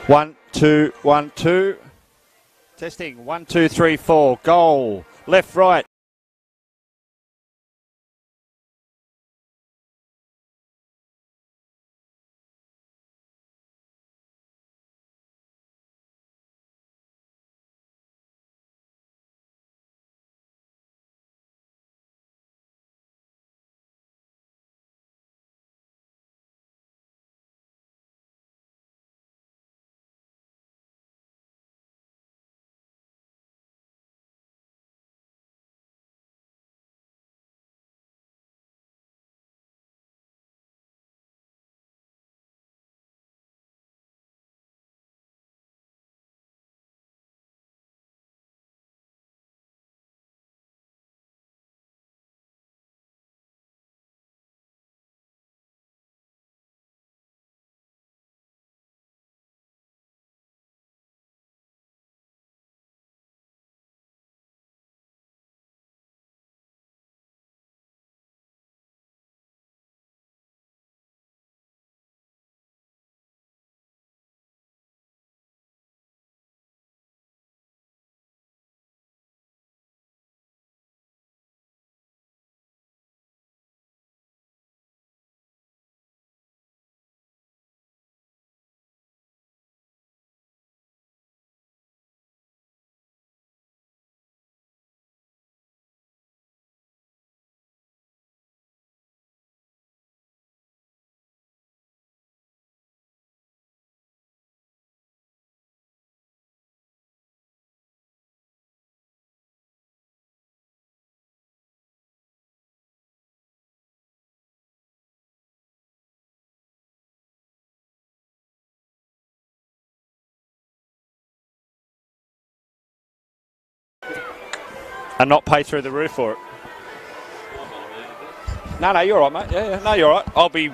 1, 2, 1, 2. Testing. 1, 2, 3, 4. Goal. Left, right. And not pay through the roof for it. No, you're all right, mate. Yeah, no, you're all right. I'll be...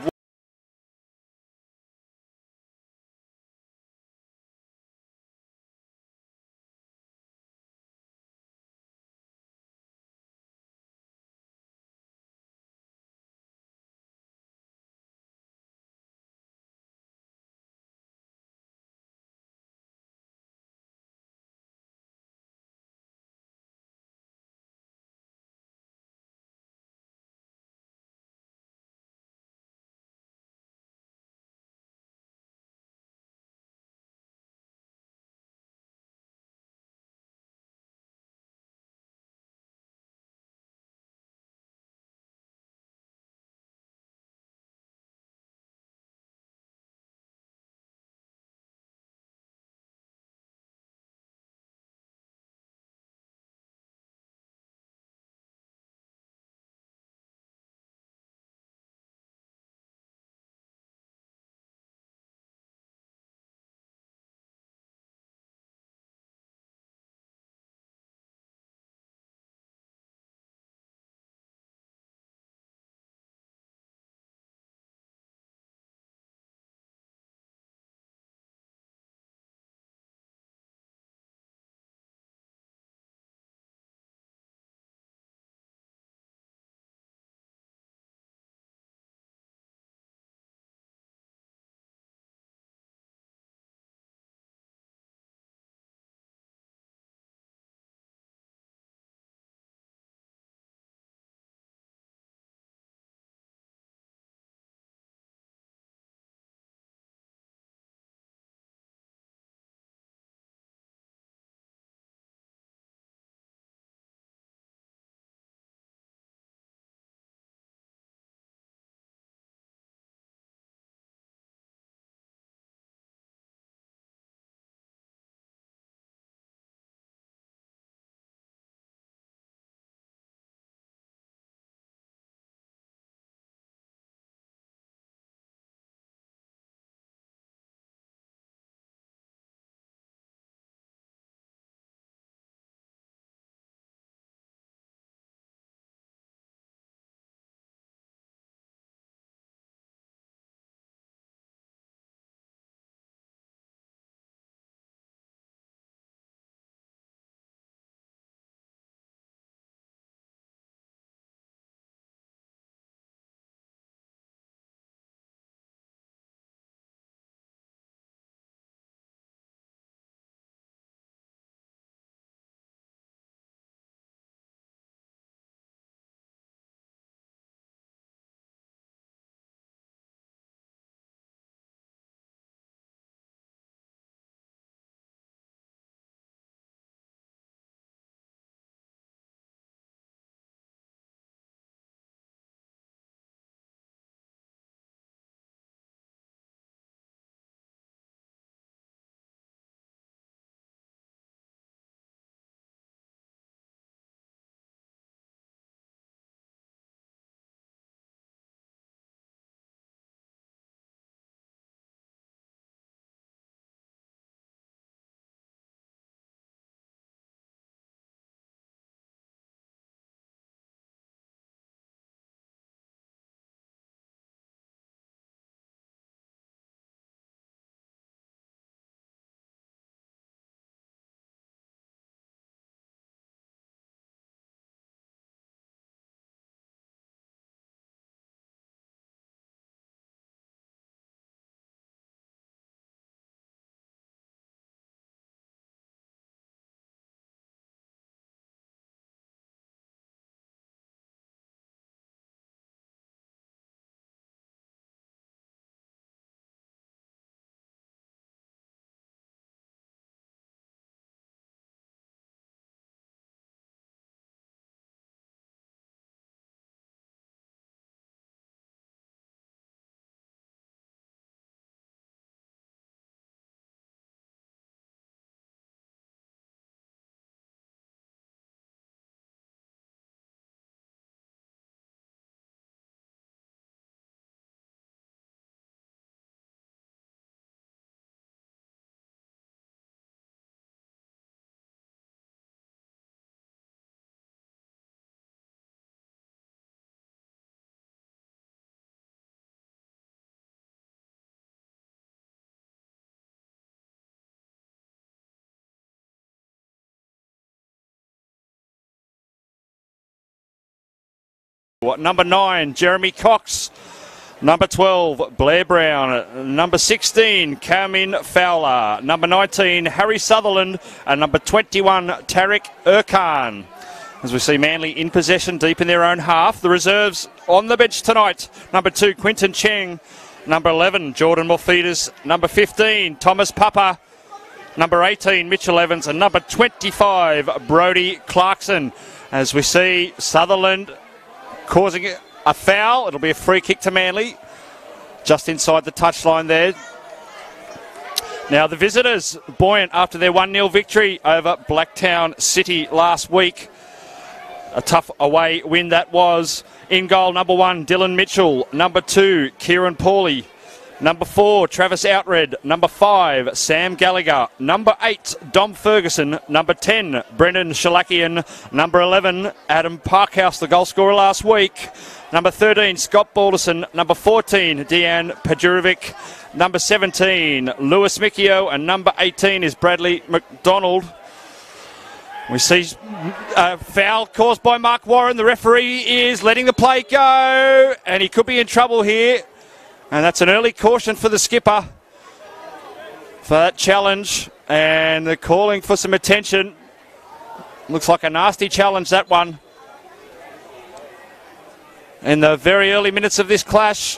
Number 9, Jeremy Cox. Number 12, Blair Brown. Number 16, Carmine Fowler. Number 19, Harry Sutherland. And number 21, Tarek Erkan. As we see Manly in possession deep in their own half. The reserves on the bench tonight. Number 2, Quinton Cheng. Number 11, Jordan Morfitas. Number 15, Thomas Papa. Number 18, Mitchell Evans. And number 25, Brodie Clarkson. As we see Sutherland causing a foul. It'll be a free kick to Manly. Just inside the touchline there. Now the visitors, buoyant after their 1-0 victory over Blacktown City last week. A tough away win that was. In goal, number 1, Dylan Mitchell. Number 2, Kieran Pawley. Number 4, Travis Outred. Number 5, Sam Gallagher. Number 8, Dom Ferguson. Number 10, Brendan Shalakian. Number 11, Adam Parkhouse, the goal scorer last week. Number 13, Scott Balderson. Number 14, Deanne Pajurovic. Number 17, Lewis Micchio. And number 18 is Bradley McDonald. We see a foul caused by Mark Warren. The referee is letting the play go. And he could be in trouble here. And that's an early caution for the skipper for that challenge. And they're calling for some attention. Looks like a nasty challenge, that one. In the very early minutes of this clash.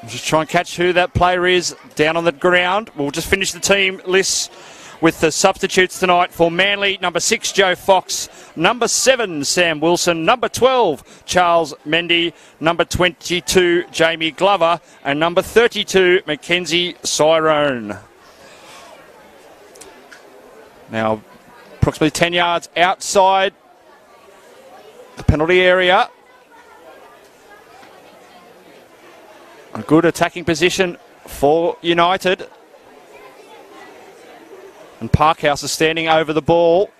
I'll just try and catch who that player is down on the ground. We'll just finish the team lists with the substitutes tonight for Manly. Number 6, Joe Fox. Number 7, Sam Wilson. Number 12, Charles Mendy. Number 22, Jamie Glover. And number 32, Mackenzie Cyrone. Now, approximately 10 yards outside the penalty area. A good attacking position for United. And Parkhouse is standing over the ball.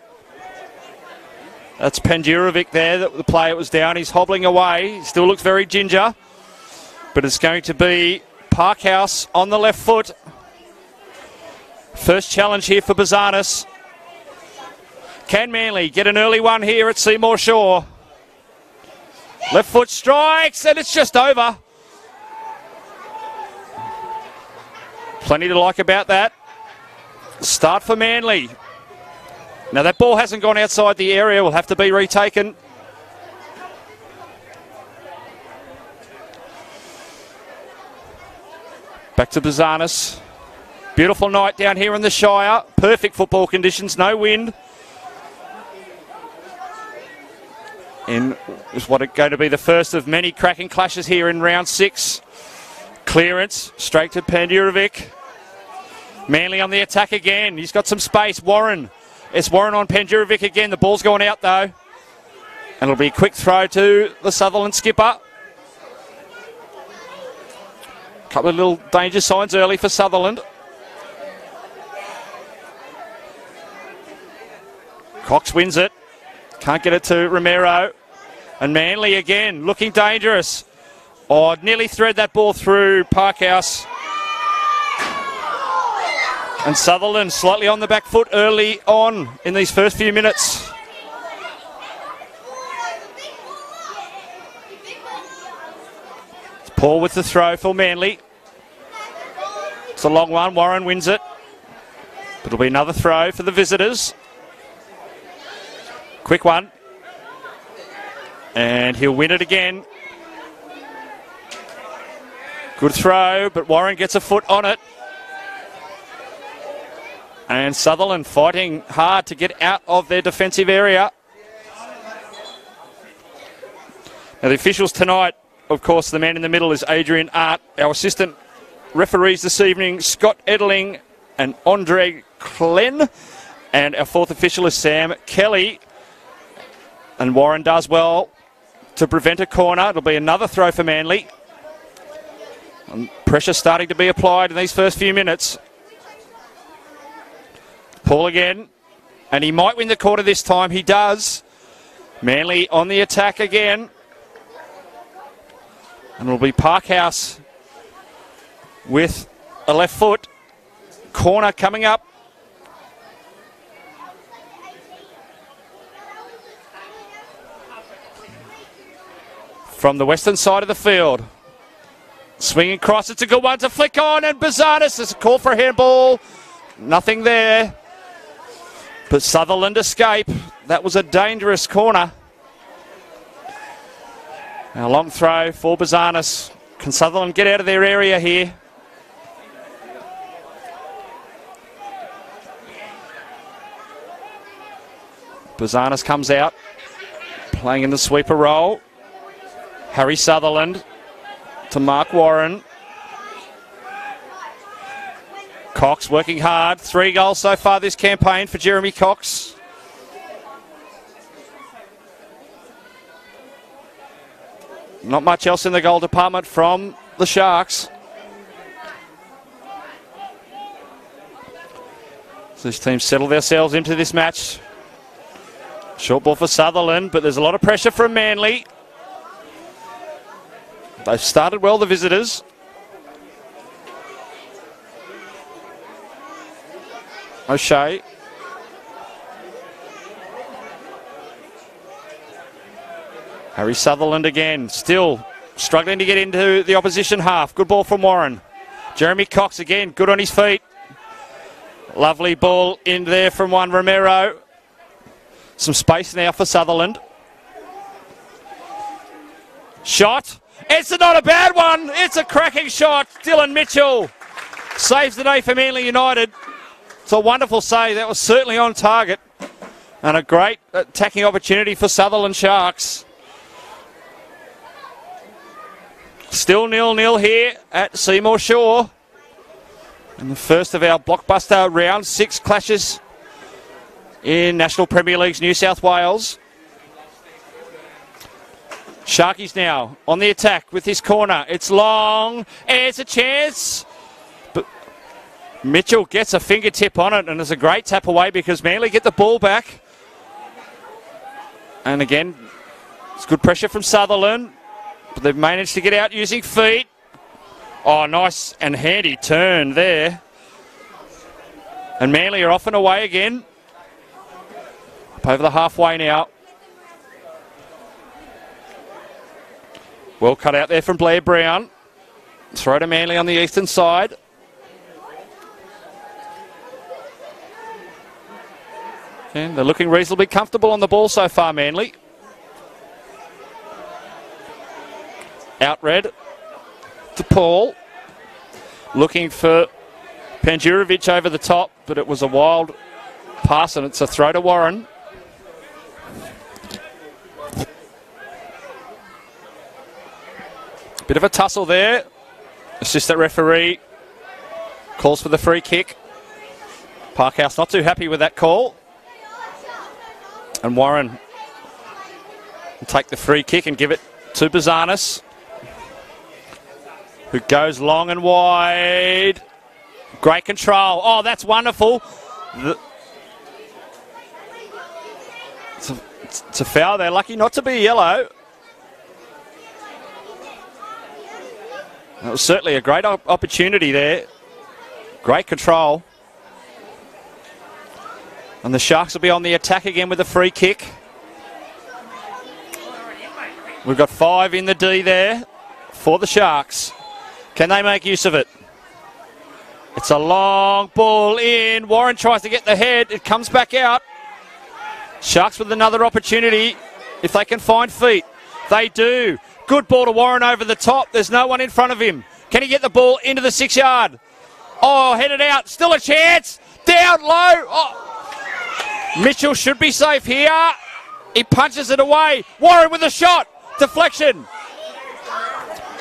That's Pandurovic there, the player was down. He's hobbling away. He still looks very ginger. But it's going to be Parkhouse on the left foot. First challenge here for Bazanis. Can Manly get an early one here at Seymour Shore? Left foot strikes, and it's just over. Plenty to like about that. Start for Manly. Now that ball hasn't gone outside the area. Will have to be retaken. Back to Bazanis. Beautiful night down here in the Shire. Perfect football conditions. No wind. In is what is going to be the first of many cracking clashes here in round 6. Clearance straight to Pandurovic. Manly on the attack again. He's got some space. Warren. It's Warren on Pandurovic again. The ball's going out though. And it'll be a quick throw to the Sutherland skipper. Couple of little danger signs early for Sutherland. Cox wins it. Can't get it to Romero. And Manly again looking dangerous. Oh, nearly thread that ball through Parkhouse. And Sutherland slightly on the back foot early on in these first few minutes. It's Paul with the throw for Manly. It's a long one. Warren wins it. It'll be another throw for the visitors. Quick one. And he'll win it again. Good throw, but Warren gets a foot on it. And Sutherland fighting hard to get out of their defensive area. Now the officials tonight, of course, the man in the middle is Adrian Art. Our assistant referees this evening, Scott Edling and Andre Klen. And our fourth official is Sam Kelly. And Warren does well to prevent a corner. It'll be another throw for Manly. And pressure starting to be applied in these first few minutes. Paul again. And he might win the quarter this time. He does. Manly on the attack again. And it'll be Parkhouse with a left foot. Corner coming up. from the western side of the field. Swinging cross, it's a good one to flick on, and Bazanis, there's a call for a handball. Nothing there. But Sutherland escape. That was a dangerous corner. Now long throw for Bazanis. Can Sutherland get out of their area here? Bazanis comes out, playing in the sweeper role. Harry Sutherland to Mark Warren. Cox working hard. 3 goals so far this campaign for Jeremy Cox. Not much else in the goal department from the Sharks. So this team settle themselves into this match. Short ball for Sutherland, but there's a lot of pressure from Manly. They've started well, the visitors. O'Shea. Harry Sutherland again, still struggling to get into the opposition half. Good ball from Warren. Jeremy Cox again, good on his feet. Lovely ball in there from Juan Romero. Some space now for Sutherland. Shot. It's not a bad one. It's a cracking shot. Dylan Mitchell saves the day for Manly United. It's a wonderful save. That was certainly on target. And a great attacking opportunity for Sutherland Sharks. Still 0-0 here at Seymour Shore. And the first of our blockbuster round 6 clashes in National Premier League's New South Wales. Sharkies now on the attack with his corner. It's long. It's a chance. But Mitchell gets a fingertip on it, and it's a great tap away because Manly get the ball back. And again, it's good pressure from Sutherland. But they've managed to get out using feet. Oh, nice and handy turn there. And Manly are off and away again. Up over the halfway now. Well cut out there from Blair Brown. Throw to Manly on the eastern side. And they're looking reasonably comfortable on the ball so far, Manly. Out red to Paul. Looking for Panjurovic over the top, but it was a wild pass, and it's a throw to Warren. Bit of a tussle there. Assistant referee calls for the free kick. Parkhouse not too happy with that call. And Warren will take the free kick and give it to Bazanis, who goes long and wide. Great control. Oh, that's wonderful. It's a foul. They're lucky not to be yellow. That was certainly a great opportunity there. Great control. And the Sharks will be on the attack again with a free kick. We've got 5 in the D there for the Sharks. Can they make use of it? It's a long ball in. Warren tries to get the head. It comes back out. Sharks with another opportunity if they can find feet. They do. Good ball to Warren over the top. There's no one in front of him. Can he get the ball into the 6 yard? Oh, headed out. Still a chance. Down low. Oh. Mitchell should be safe here. He punches it away. Warren with a shot. Deflection.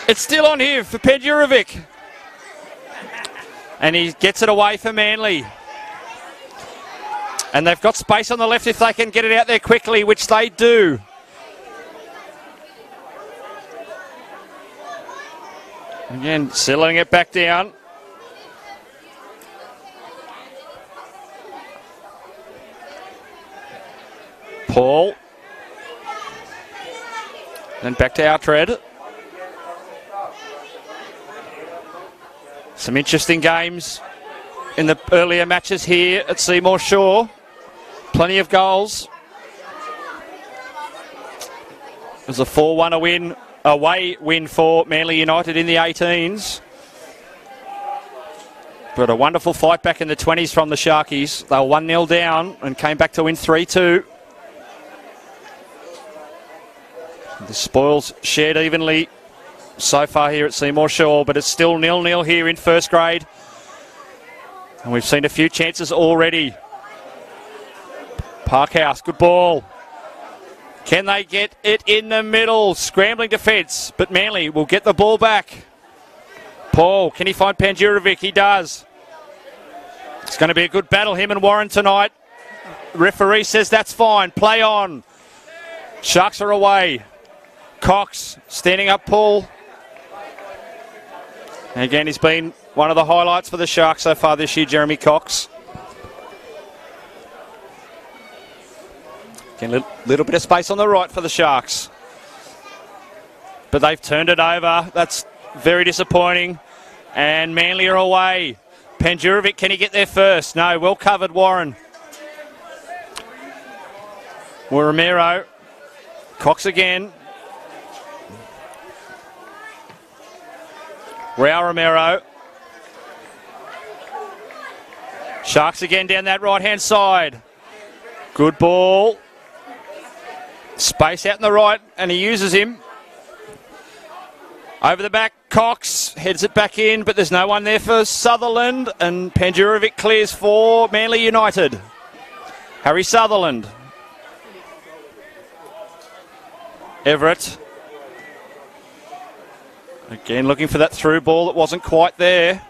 It's still on here for Panjurovic. And he gets it away for Manly. And they've got space on the left if they can get it out there quickly, which they do. Again, settling it back down. Paul. Then back to Outred. Some interesting games in the earlier matches here at Seymour Shore. Plenty of goals. It was a 4-1 win away win for Manly United in the 18s. But a wonderful fight back in the 20s from the Sharkies. They were 1-0 down and came back to win 3-2. The spoils shared evenly so far here at Seymour Shore, but it's still 0-0 here in first grade. And we've seen a few chances already. Parkhouse, good ball. Can they get it in the middle? Scrambling defence, but Manly will get the ball back. Paul, can he find Panjurovic? He does. It's going to be a good battle, him and Warren tonight. Referee says that's fine. Play on. Sharks are away. Cox standing up, Paul. And again, he's been one of the highlights for the Sharks so far this year, Jeremy Cox. Again, a little bit of space on the right for the Sharks. But they've turned it over. That's very disappointing. And Manly are away. Panjurovic, can he get there first? No, well covered, Warren. Romero. Cox again. Raul Romero. Sharks again down that right-hand side. Good ball. Space out in the right, and he uses him. Over the back, Cox heads it back in, but there's no one there for Sutherland, and Panjurovic clears for Manly United. Harry Sutherland. Everett. Again, looking for that through ball that wasn't quite there.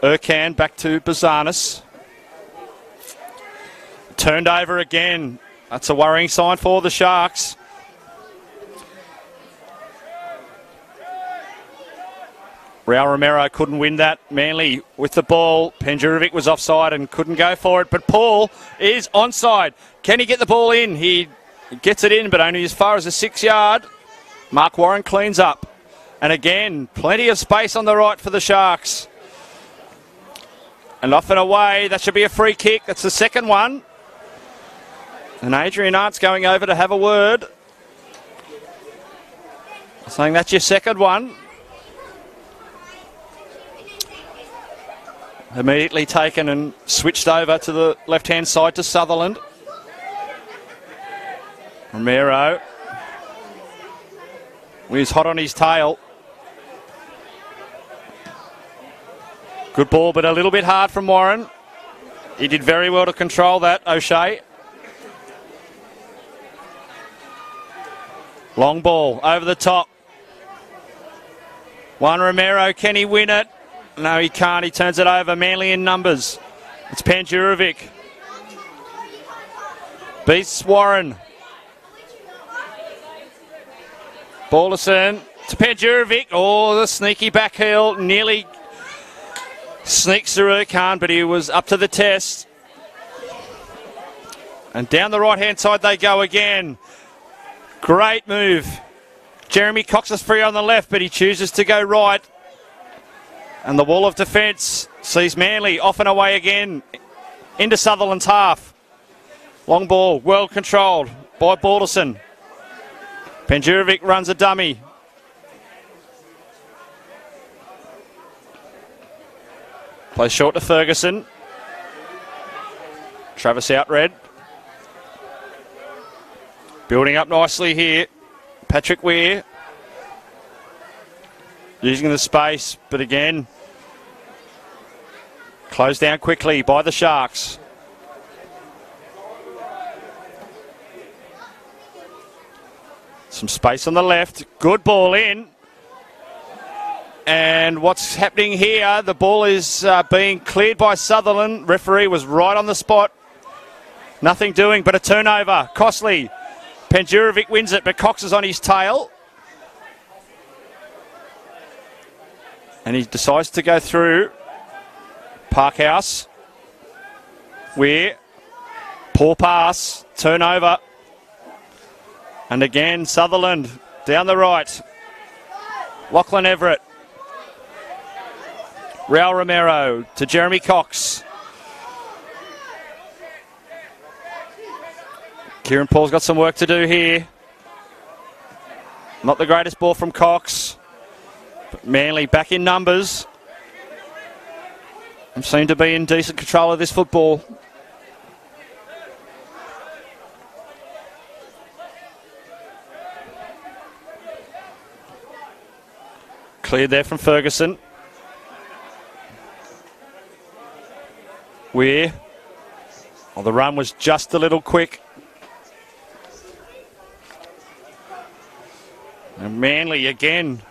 Urcan back to Bazanis. Turned over again. That's a worrying sign for the Sharks. Raul Romero couldn't win that. Manly with the ball. Panjurovic was offside and couldn't go for it. But Paul is onside. Can he get the ball in? He gets it in, but only as far as the 6 yard. Mark Warren cleans up. And again, plenty of space on the right for the Sharks. And off and away. That should be a free kick. That's the second one. And Adrian Arndt's going over to have a word. Saying that's your second one. Immediately taken and switched over to the left-hand side to Sutherland. Romero. He's hot on his tail. Good ball, but a little bit hard from Warren. He did very well to control that, O'Shea. Long ball over the top. Juan Romero, can he win it? No, he can't. He turns it over. Manly in numbers. It's Panjurovic. Beats Warren. Balderson to Panjurovic. Oh, the sneaky back heel. Nearly sneaks through Urcan, but he was up to the test. And down the right-hand side they go again. Great move. Jeremy Cox is free on the left, but he chooses to go right. And the wall of defence sees Manly off and away again into Sutherland's half. Long ball, well controlled by Balderson. Panjurovic runs a dummy. Plays short to Ferguson. Travis Outred. Building up nicely here. Patrick Weir. Using the space, but again, closed down quickly by the Sharks. Some space on the left. Good ball in. And what's happening here, the ball is being cleared by Sutherland. Referee was right on the spot. Nothing doing but a turnover. Costly. Panjurovic wins it, but Cox is on his tail. And he decides to go through. Parkhouse. Weir. Poor pass. Turnover. And again, Sutherland down the right. Lachlan Everett. Raul Romero to Jeremy Cox. Kieran Paul's got some work to do here. Not the greatest ball from Cox. But Manly back in numbers. And seem to be in decent control of this football. Cleared there from Ferguson. Weir. Well, the run was just a little quick. And Manly again.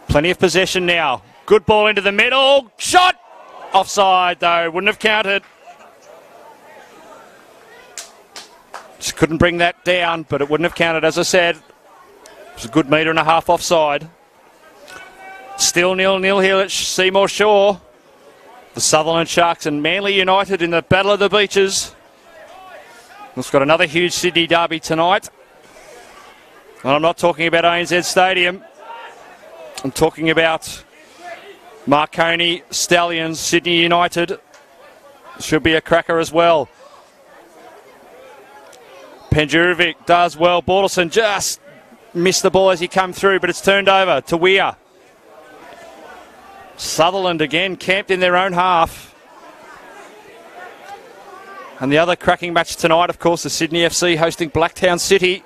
Plenty of possession now. Good ball into the middle. Shot! Offside though. Wouldn't have counted. Just couldn't bring that down, but it wouldn't have counted, as I said. It was a good metre and a half offside. Still 0-0 here at Seymour Shore. The Sutherland Sharks and Manly United in the Battle of the Beaches. We've got another huge Sydney derby tonight. And I'm not talking about ANZ Stadium. I'm talking about Marconi Stallions, Sydney United. Should be a cracker as well. Penjurovic does well. Bordelson just missed the ball as he came through, but it's turned over to Weir. Sutherland again camped in their own half. And the other cracking match tonight, of course, is Sydney FC hosting Blacktown City.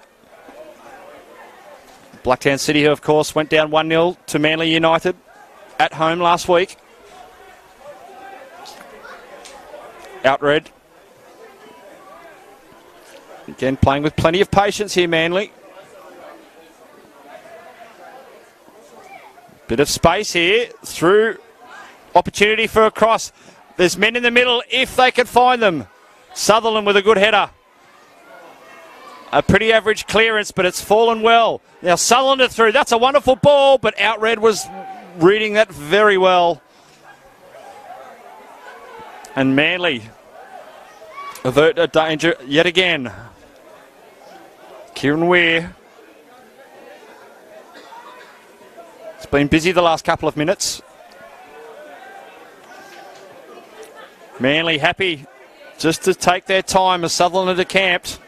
Blacktown City, who of course went down 1-0 to Manly United at home last week. Outred. Again, playing with plenty of patience here, Manly. Bit of space here, through, opportunity for a cross. There's men in the middle if they can find them. Sutherland with a good header. A pretty average clearance, but it's fallen well. Now Sutherland are through. That's a wonderful ball, but Outred was reading that very well. And Manly avert a danger yet again. Kieran Weir. It's been busy the last couple of minutes. Manly happy just to take their time as Sutherland are camped.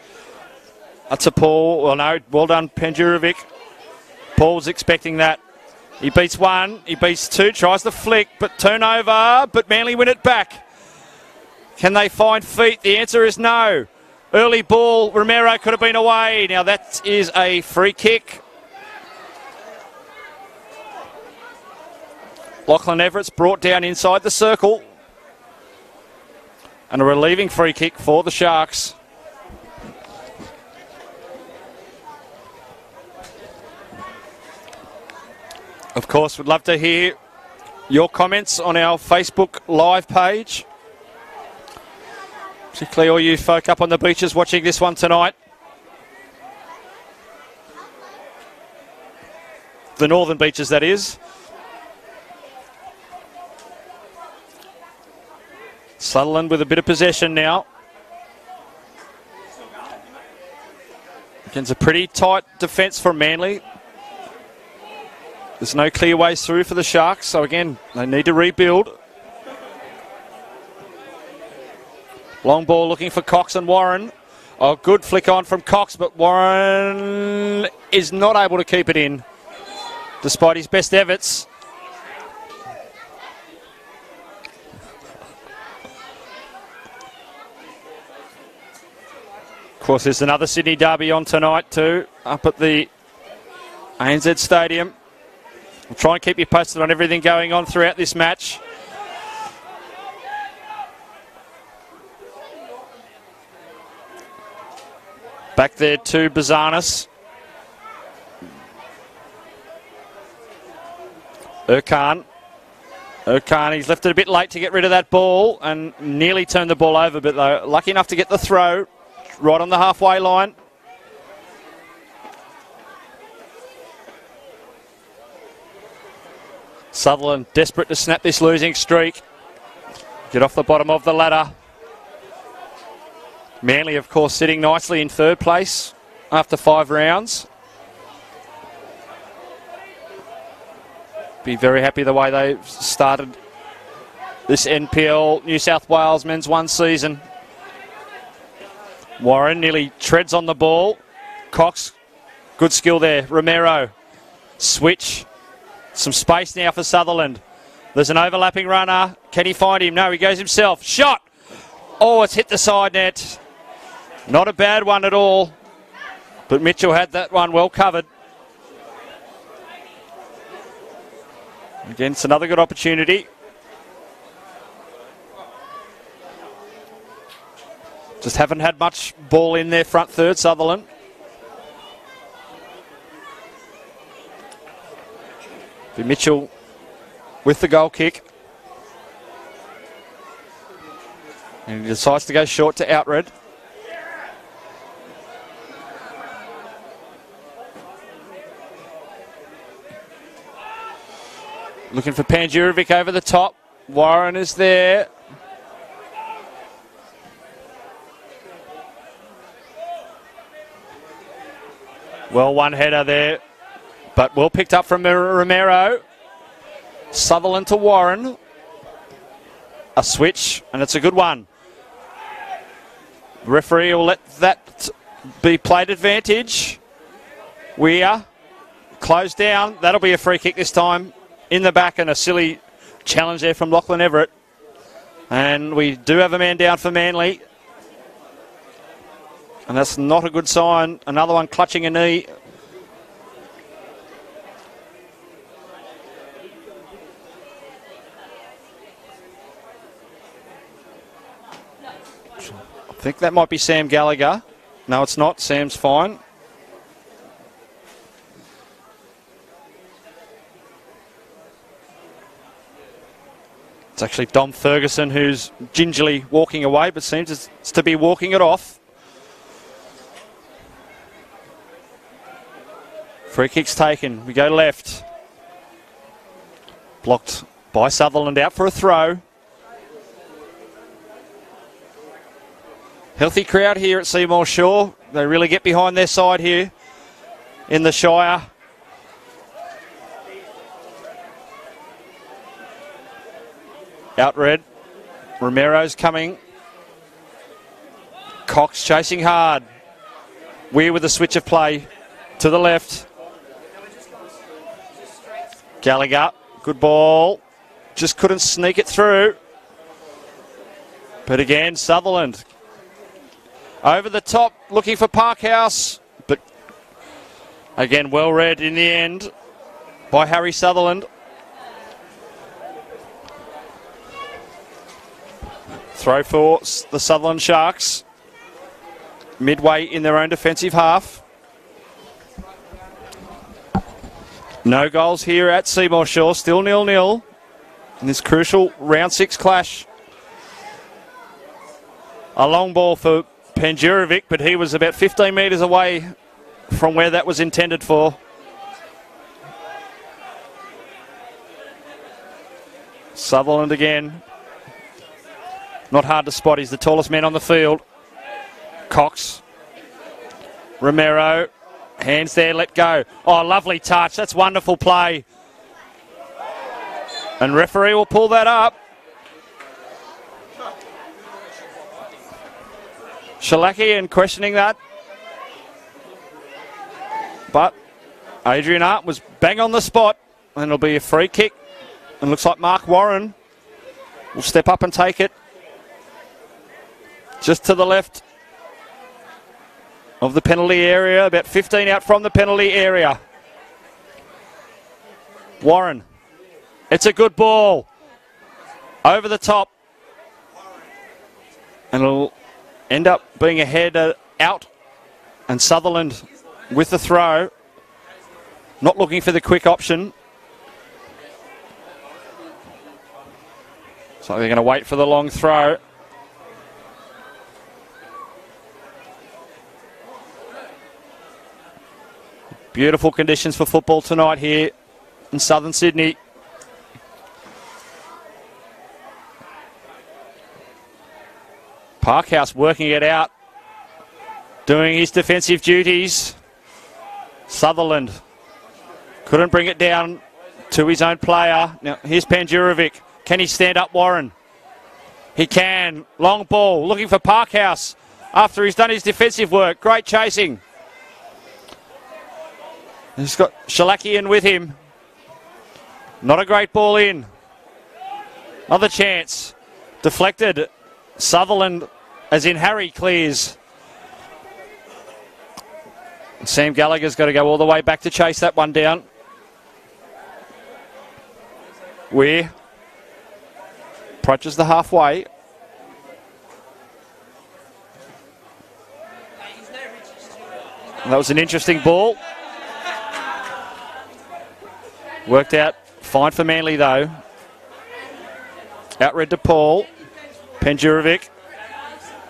That's a Paul. Well, no, well done, Penjurovic. Paul's expecting that. He beats one, he beats two, tries the flick, but turnover, but Manly win it back. Can they find feet? The answer is no. Early ball, Romero could have been away. Now that is a free kick. Lachlan Everett's brought down inside the circle. And a relieving free kick for the Sharks. Of course, we'd love to hear your comments on our Facebook Live page. Particularly all you folk up on the beaches watching this one tonight. The northern beaches, that is. Sutherland with a bit of possession now. Against a pretty tight defence from Manly. There's no clear ways through for the Sharks, so again, they need to rebuild. Long ball looking for Cox and Warren. Oh, good flick on from Cox, but Warren is not able to keep it in, despite his best efforts. Of course, there's another Sydney derby on tonight too, up at the ANZ Stadium. We'll try and keep you posted on everything going on throughout this match. Back there to Bazanis. Erkan, he's left it a bit late to get rid of that ball and nearly turned the ball over, but though lucky enough to get the throw right on the halfway line. Sutherland desperate to snap this losing streak. Get off the bottom of the ladder. Manly, of course, sitting nicely in third place after 5 rounds. Be very happy the way they've started this NPL New South Wales Men's 1 season. Warren nearly treads on the ball. Cox, good skill there. Romero Switch. Some space now for Sutherland. There's an overlapping runner. Can he find him? No, he goes himself. Shot! Oh, it's hit the side net. Not a bad one at all. But Mitchell had that one well covered. Again, it's another good opportunity. Just haven't had much ball in their front third, Sutherland. Mitchell with the goal kick. And he decides to go short to Outred. Looking for Panjurovic over the top. Warren is there. Well, one header there, but well picked up from Romero. Sutherland to Warren. A switch, and it's a good one. The referee will let that be played advantage. We are closed down. That'll be a free kick this time. In the back, and a silly challenge there from Lachlan Everett. And we do have a man down for Manly. And that's not a good sign. Another one clutching a knee. I think that might be Sam Gallagher. No, it's not. Sam's fine. It's actually Dom Ferguson who's gingerly walking away, but seems to be walking it off. Free kick's taken. We go left. Blocked by Sutherland, out for a throw. Healthy crowd here at Seymour Shore. They really get behind their side here in the Shire. Outred. Romero's coming. Cox chasing hard. Weir with a switch of play to the left. Gallagher, good ball. Just couldn't sneak it through. But again, Sutherland over the top, looking for Parkhouse. But again, well read in the end by Harry Sutherland. Throw for the Sutherland Sharks. Midway in their own defensive half. No goals here at Seymour Shore. Still 0-0 in this crucial round 6 clash. A long ball for Panjurovic, but he was about 15 metres away from where that was intended for. Sutherland again. Not hard to spot. He's the tallest man on the field. Cox. Romero. Hands there, let go. Oh, lovely touch. That's wonderful play. And referee will pull that up. Shalakian questioning that. But Adrian Hart was bang on the spot. And it'll be a free kick. And looks like Mark Warren will step up and take it. Just to the left of the penalty area, about 15 out from the penalty area. Warren, it's a good ball. Over the top. And it'll end up being a header out. And Sutherland with the throw. Not looking for the quick option. So they're going to wait for the long throw. Beautiful conditions for football tonight here in southern Sydney. Parkhouse working it out, doing his defensive duties. Sutherland couldn't bring it down to his own player. Now here's Panjurovic. Can he stand up Warren? He can. Long ball, looking for Parkhouse after he's done his defensive work. Great chasing. He's got Shalakian with him. Not a great ball in. Another chance. Deflected. Sutherland, as in Harry, clears. Sam Gallagher's got to go all the way back to chase that one down. Weir approaches the halfway. That was an interesting ball. Worked out fine for Manly though. Outred to Paul. Penjurovic.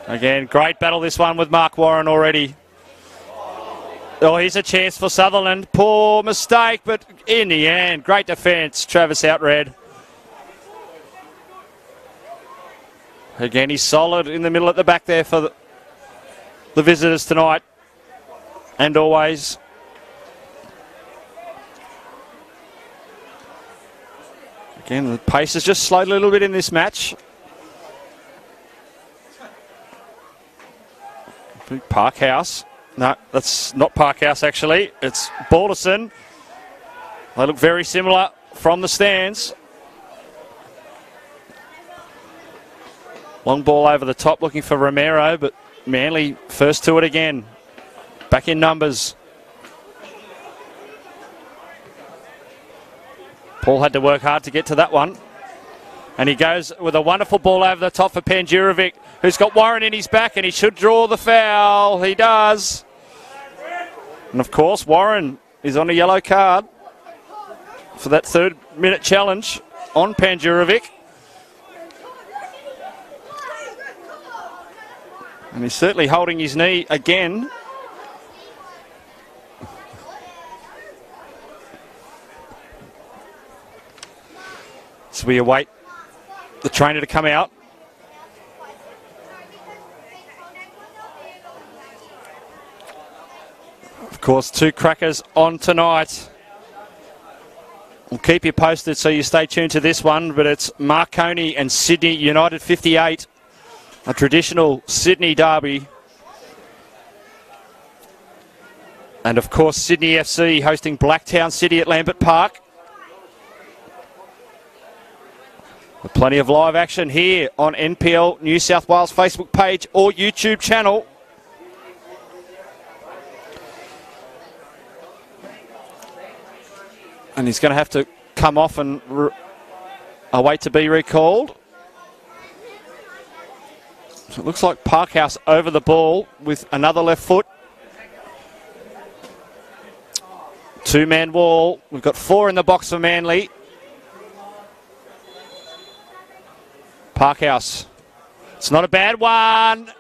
Again, great battle this one with Mark Warren already. Oh, here's a chance for Sutherland. Poor mistake, but in the end, great defence. Travis Outred. Again, he's solid in the middle at the back there for the visitors tonight. And always. Again, the pace has just slowed a little bit in this match. Parkhouse. No, that's not Parkhouse actually. It's Balderson. They look very similar from the stands. Long ball over the top looking for Romero, but Manly first to it again. Back in numbers. Paul had to work hard to get to that one. And he goes with a wonderful ball over the top for Penjurovic, who's got Warren in his back, and he should draw the foul. He does. And of course, Warren is on a yellow card for that 3rd-minute challenge on Penjurovic. And he's certainly holding his knee again. So we await the trainer to come out. Of course, 2 crackers on tonight. We'll keep you posted, so you stay tuned to this one, but it's Marconi and Sydney United 58, a traditional Sydney derby. And of course, Sydney FC hosting Blacktown City at Lambert Park. Plenty of live action here on NPL New South Wales Facebook page or YouTube channel. And he's going to have to come off and await to be recalled. So it looks like Parkhouse over the ball with another left foot. 2-man wall. We've got 4 in the box for Manly. Parkhouse. It's not a bad one.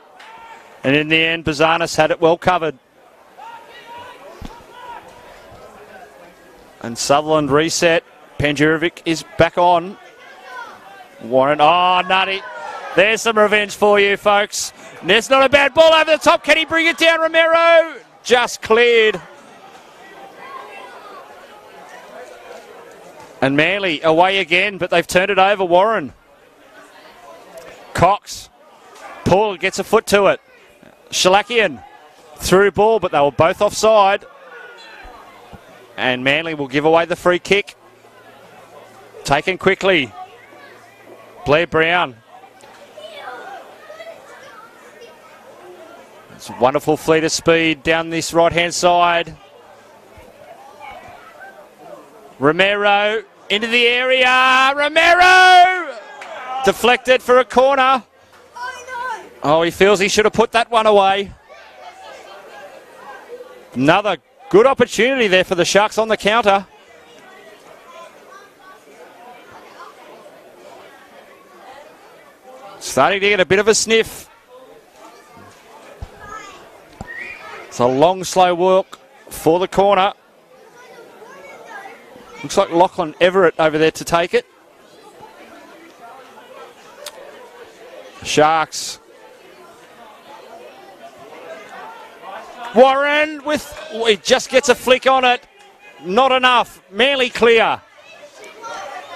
And in the end, Bazanis had it well covered. And Sutherland reset. Penjurovic is back on. Warren. Oh, nutty. There's some revenge for you, folks. There's not a bad ball over the top. Can he bring it down? Romero just cleared. And Manly away again, but they've turned it over. Warren. Cox. Paul gets a foot to it. Shalakian through ball, but they were both offside. And Manly will give away the free kick. Taken quickly. Blair Brown. It's a wonderful fleet of speed down this right-hand side. Romero into the area. Romero! Deflected for a corner. Oh, he feels he should have put that one away. Another good opportunity there for the Sharks on the counter. Starting to get a bit of a sniff. It's a long, slow walk for the corner. Looks like Lachlan Everett over there to take it. Sharks. Warren with, he just gets a flick on it. Not enough. Manly clear.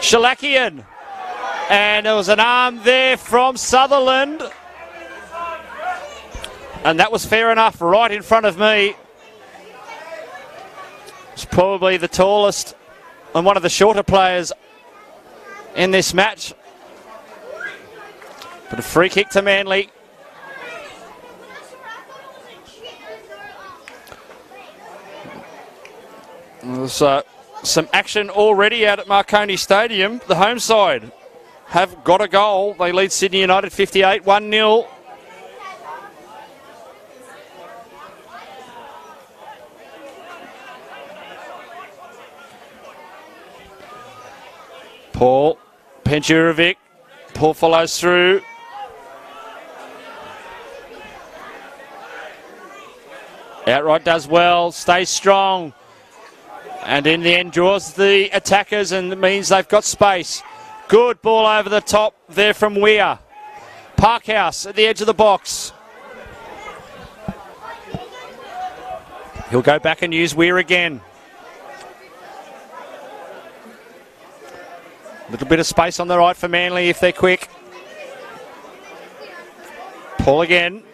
Shalakian. And there was an arm there from Sutherland. And that was fair enough right in front of me. It's probably the tallest and one of the shorter players in this match. But a free kick to Manly. There's some action already out at Marconi Stadium. The home side have got a goal. They lead Sydney United 58, 1-0. Paul Penjurovic. Paul follows through. Outright does well, stays strong. And in the end draws the attackers and means they've got space. Good ball over the top there from Weir. Parkhouse at the edge of the box. He'll go back and use Weir again. A little bit of space on the right for Manly if they're quick. Paul again.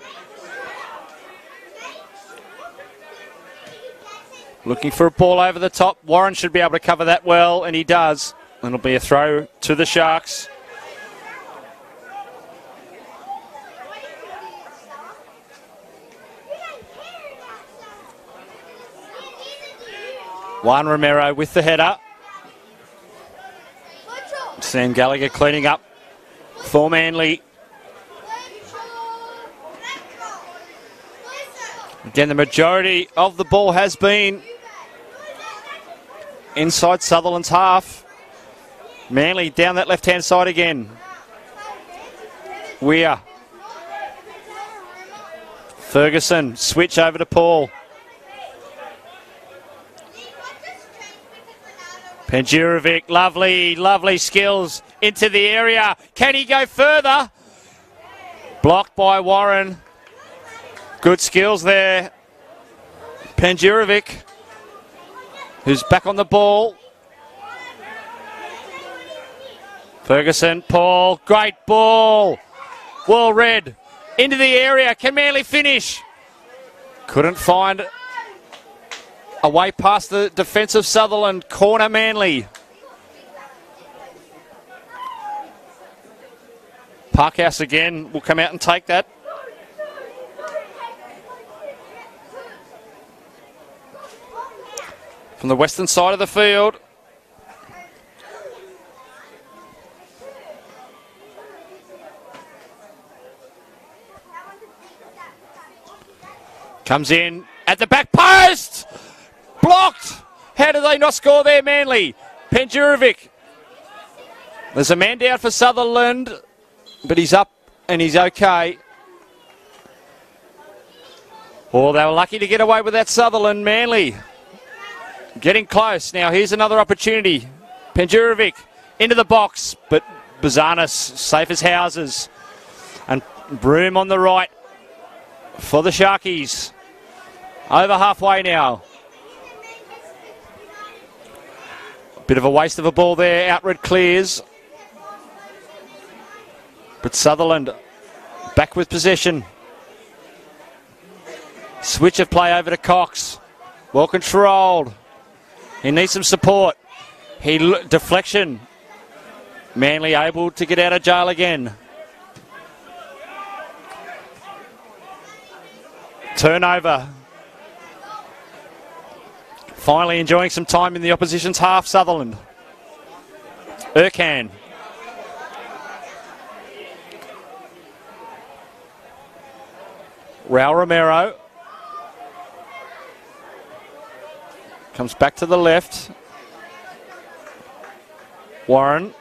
Looking for a ball over the top. Warren should be able to cover that well, and he does. And it'll be a throw to the Sharks. Juan Romero with the header. Sam Gallagher cleaning up for Manly. Again, the majority of the ball has been inside Sutherland's half. Manly down that left-hand side again. Weir. Ferguson, switch over to Paul. Penjurovic, lovely skills into the area. Can he go further? Blocked by Warren. Good skills there. Penjurovic, who's back on the ball. Ferguson, Paul, great ball. Well read. Into the area. Can Manly finish? Couldn't find a way past the defence of Sutherland. Corner Manly. Parkhouse again will come out and take that. From the western side of the field. Comes in at the back post. Blocked. How did they not score there, Manly? Penjurovic. There's a man down for Sutherland, but he's up and he's okay. Oh, they were lucky to get away with that, Sutherland. Manly getting close. Now here's another opportunity. Penjurovic into the box, but Bazanis safe as houses. And Broom on the right for the Sharkies. Over halfway now. Bit of a waste of a ball there. Outward clears. But Sutherland back with possession. Switch of play over to Cox. Well controlled. He needs some support. Deflection. Manly able to get out of jail again. Turnover. Finally enjoying some time in the opposition's half, Sutherland. Ercan. Raul Romero. Comes back to the left. Warren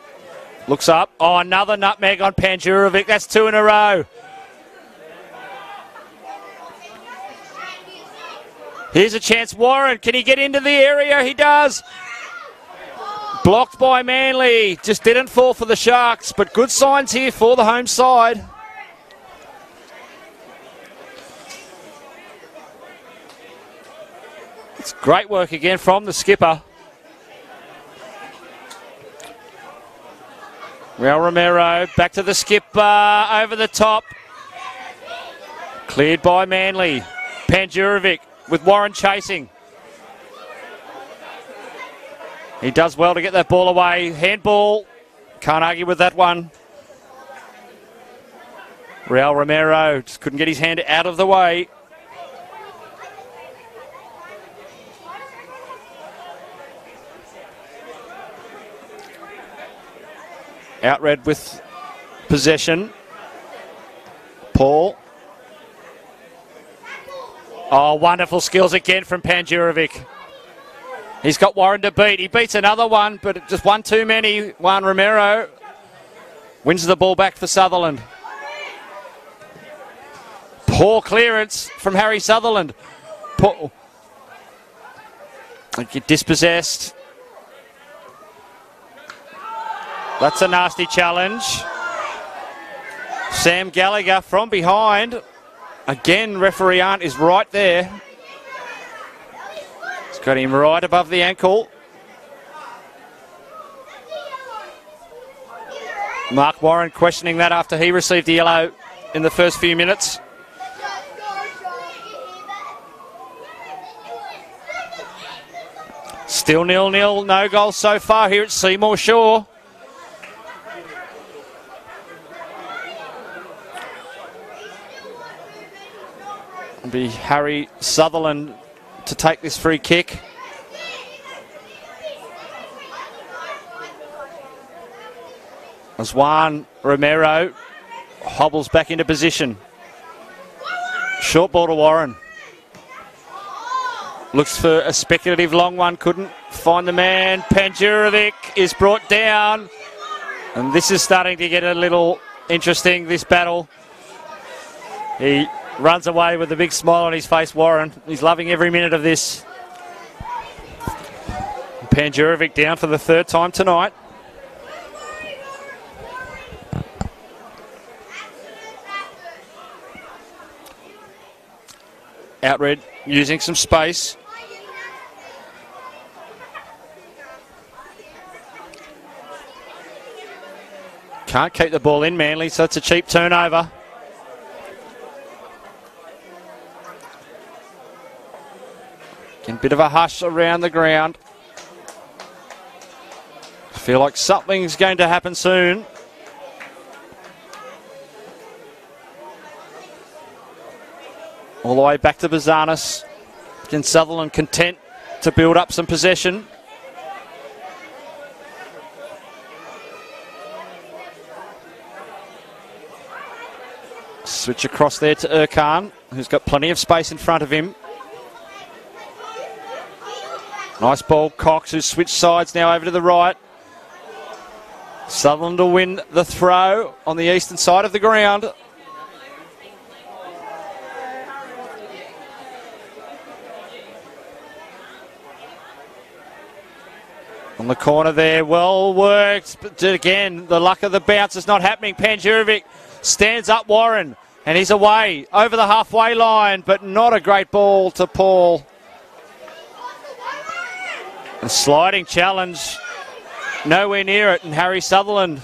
looks up. Oh, another nutmeg on Penjurovic. That's two in a row. Here's a chance. Warren, can he get into the area? He does. Blocked by Manly. Just didn't fall for the Sharks, but good signs here for the home side. It's great work again from the skipper. Raul Romero back to the skipper. Over the top. Cleared by Manly. Penjurovic with Warren chasing. He does well to get that ball away. Handball. Can't argue with that one. Real Romero just couldn't get his hand out of the way. Outred with possession. Paul. Oh, wonderful skills again from Panjurovic. He's got Warren to beat. He beats another one, but just one too many. Juan Romero wins the ball back for Sutherland. Poor clearance from Harry Sutherland. Get dispossessed. That's a nasty challenge. Sam Gallagher from behind. Again, referee Arndt is right there. He's got him right above the ankle. Mark Warren questioning that after he received the yellow in the first few minutes. Still 0-0, no goals so far here at Seymour Shore. It'll be Harry Sutherland to take this free kick. As Juan Romero hobbles back into position. Short ball to Warren. Looks for a speculative long one, couldn't find the man. Panjurovic is brought down. And this is starting to get a little interesting, this battle. He runs away with a big smile on his face, Warren. He's loving every minute of this. Panjurovic down for the third time tonight. Outred using some space. Can't keep the ball in, Manly, so it's a cheap turnover. Again, bit of a hush around the ground. Feel like something's going to happen soon. All the way back to Bazanis. Again, Sutherland content to build up some possession. Switch across there to Erkan, who's got plenty of space in front of him. Nice ball, Cox, who's switched sides now over to the right. Sutherland will win the throw on the eastern side of the ground. On the corner there, well worked, but again, the luck of the bounce is not happening. Panjurovic stands up Warren, and he's away over the halfway line, but not a great ball to Paul. A sliding challenge, nowhere near it, and Harry Sutherland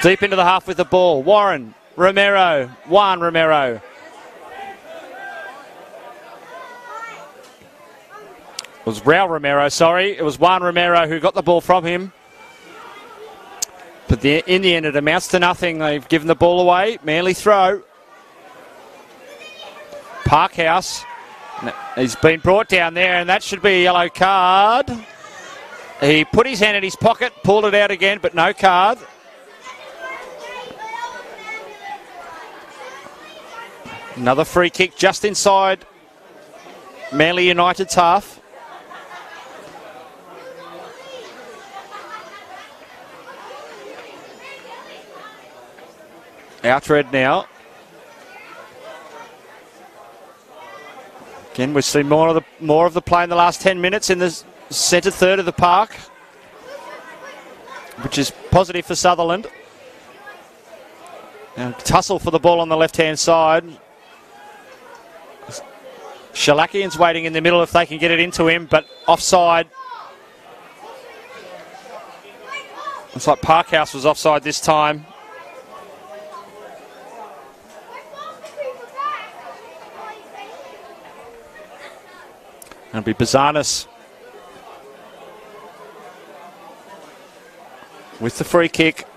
deep into the half with the ball. Warren, Romero, Juan Romero. It was Raul Romero, sorry. It was Juan Romero who got the ball from him. But in the end, it amounts to nothing. They've given the ball away. Manly throw. Parkhouse. He's been brought down there, and that should be a yellow card. He put his hand in his pocket, pulled it out again, but no card. Another free kick just inside Manly United's half. Outred now. Again, we've seen more of the play in the last 10 minutes in the centre third of the park, which is positive for Sutherland. Now, tussle for the ball on the left-hand side. Shalakian's waiting in the middle if they can get it into him, but offside. Looks like Parkhouse was offside this time. It'll be Bazanis with the free kick.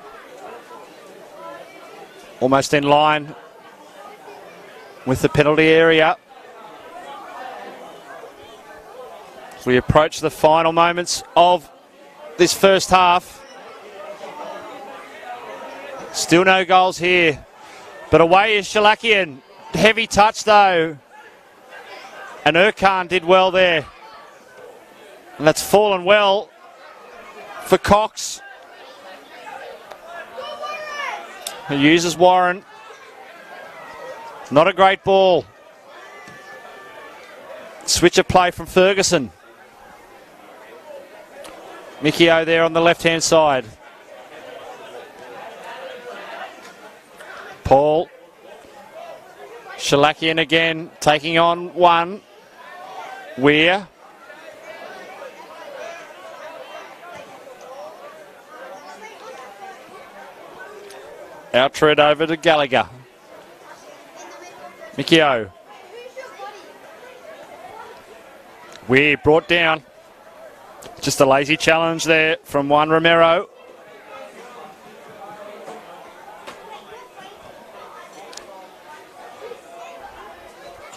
Almost in line with the penalty area. As we approach the final moments of this first half. Still no goals here. But away is Shalakian. Heavy touch though. And Erkan did well there. And that's fallen well for Cox. He uses Warren. Not a great ball. Switch of play from Ferguson. Mikio there on the left-hand side. Paul. Shalakian again, taking on one. Weir. Out tread over to Gallagher. Mikio. Weir brought down. Just a lazy challenge there from Juan Romero.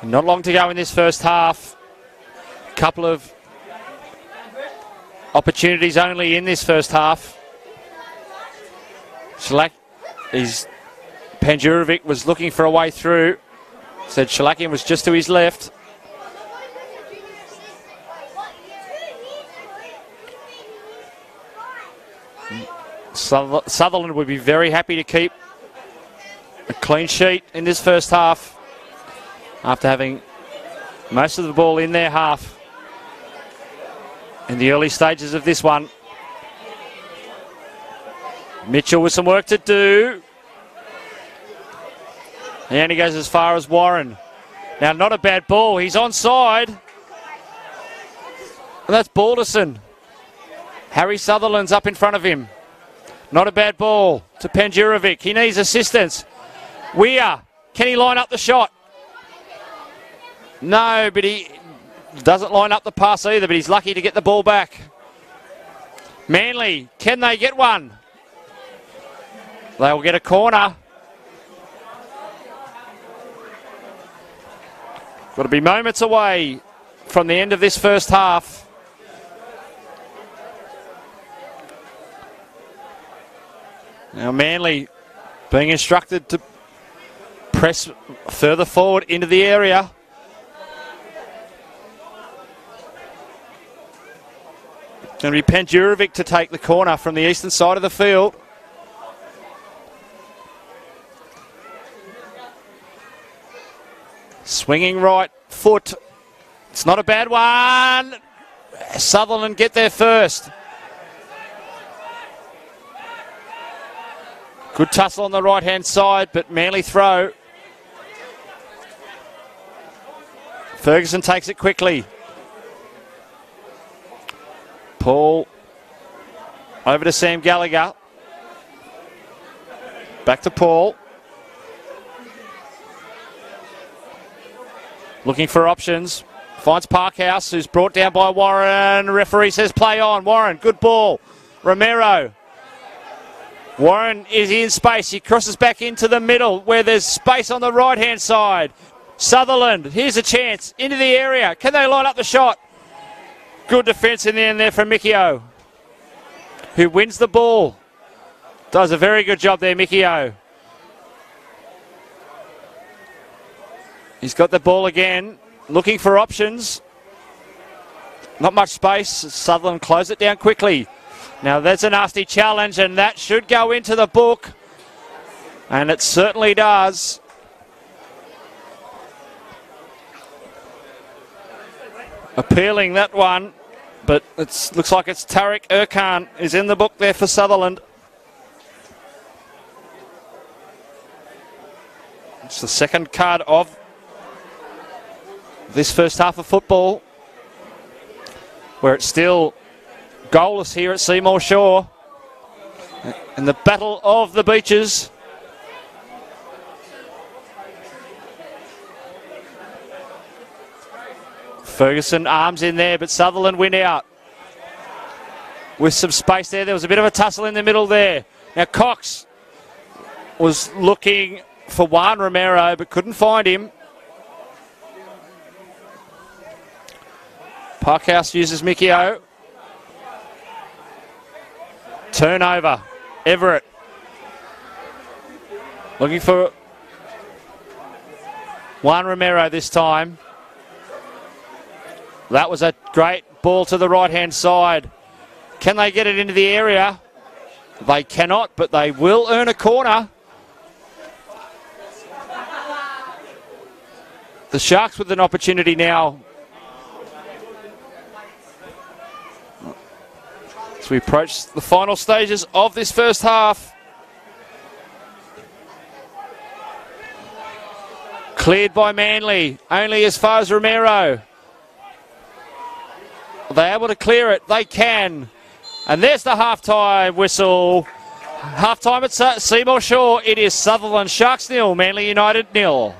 Not long to go in this first half. Couple of opportunities only in this first half. Panjurovic was looking for a way through. Said Shalakian was just to his left. Sutherland would be very happy to keep a clean sheet in this first half after having most of the ball in their half in the early stages of this one. Mitchell with some work to do. And he goes as far as Warren. Now, not a bad ball. He's onside. And that's Balderson. Harry Sutherland's up in front of him. Not a bad ball to Panjurovic. He needs assistance. Weir, can he line up the shot? No, but he doesn't line up the pass either, but he's lucky to get the ball back. Manly, can they get one? They will get a corner. Got to be moments away from the end of this first half. Now Manly being instructed to press further forward into the area. Going to be Panjurovic to take the corner from the eastern side of the field. Swinging right foot. It's not a bad one. Sutherland get there first. Good tussle on the right-hand side, but Manly throw. Ferguson takes it quickly. Paul over to Sam Gallagher. Back to Paul. Looking for options. Finds Parkhouse, who's brought down by Warren. Referee says play on. Warren, good ball. Romero. Warren is in space. He crosses back into the middle where there's space on the right-hand side. Sutherland, here's a chance. Into the area. Can they line up the shot? Good defence in the end there from Mikio, who wins the ball. Does a very good job there, Mikio. He's got the ball again, looking for options. Not much space. Sutherland close it down quickly. Now that's a nasty challenge, and that should go into the book. And it certainly does. Appealing that one, but it looks like it's Tariq Erkan is in the book there for Sutherland. It's the second card of this first half of football, where it's still goalless here at Seymour Shore in the Battle of the Beaches. Ferguson arms in there, but Sutherland win out. with some space there. There was a bit of a tussle in the middle there. Now Cox was looking for Juan Romero but couldn't find him. Parkhouse uses Mickey O. Turnover. Everett. Looking for Juan Romero this time. That was a great ball to the right-hand side. Can they get it into the area? They cannot, but they will earn a corner. The Sharks with an opportunity now. As we approach the final stages of this first half. Cleared by Manly, only as far as Romero. Are they able to clear it? They can. And there's the halftime whistle. Halftime at Seymour Shore. It is Sutherland Sharks 0, Manly United 0.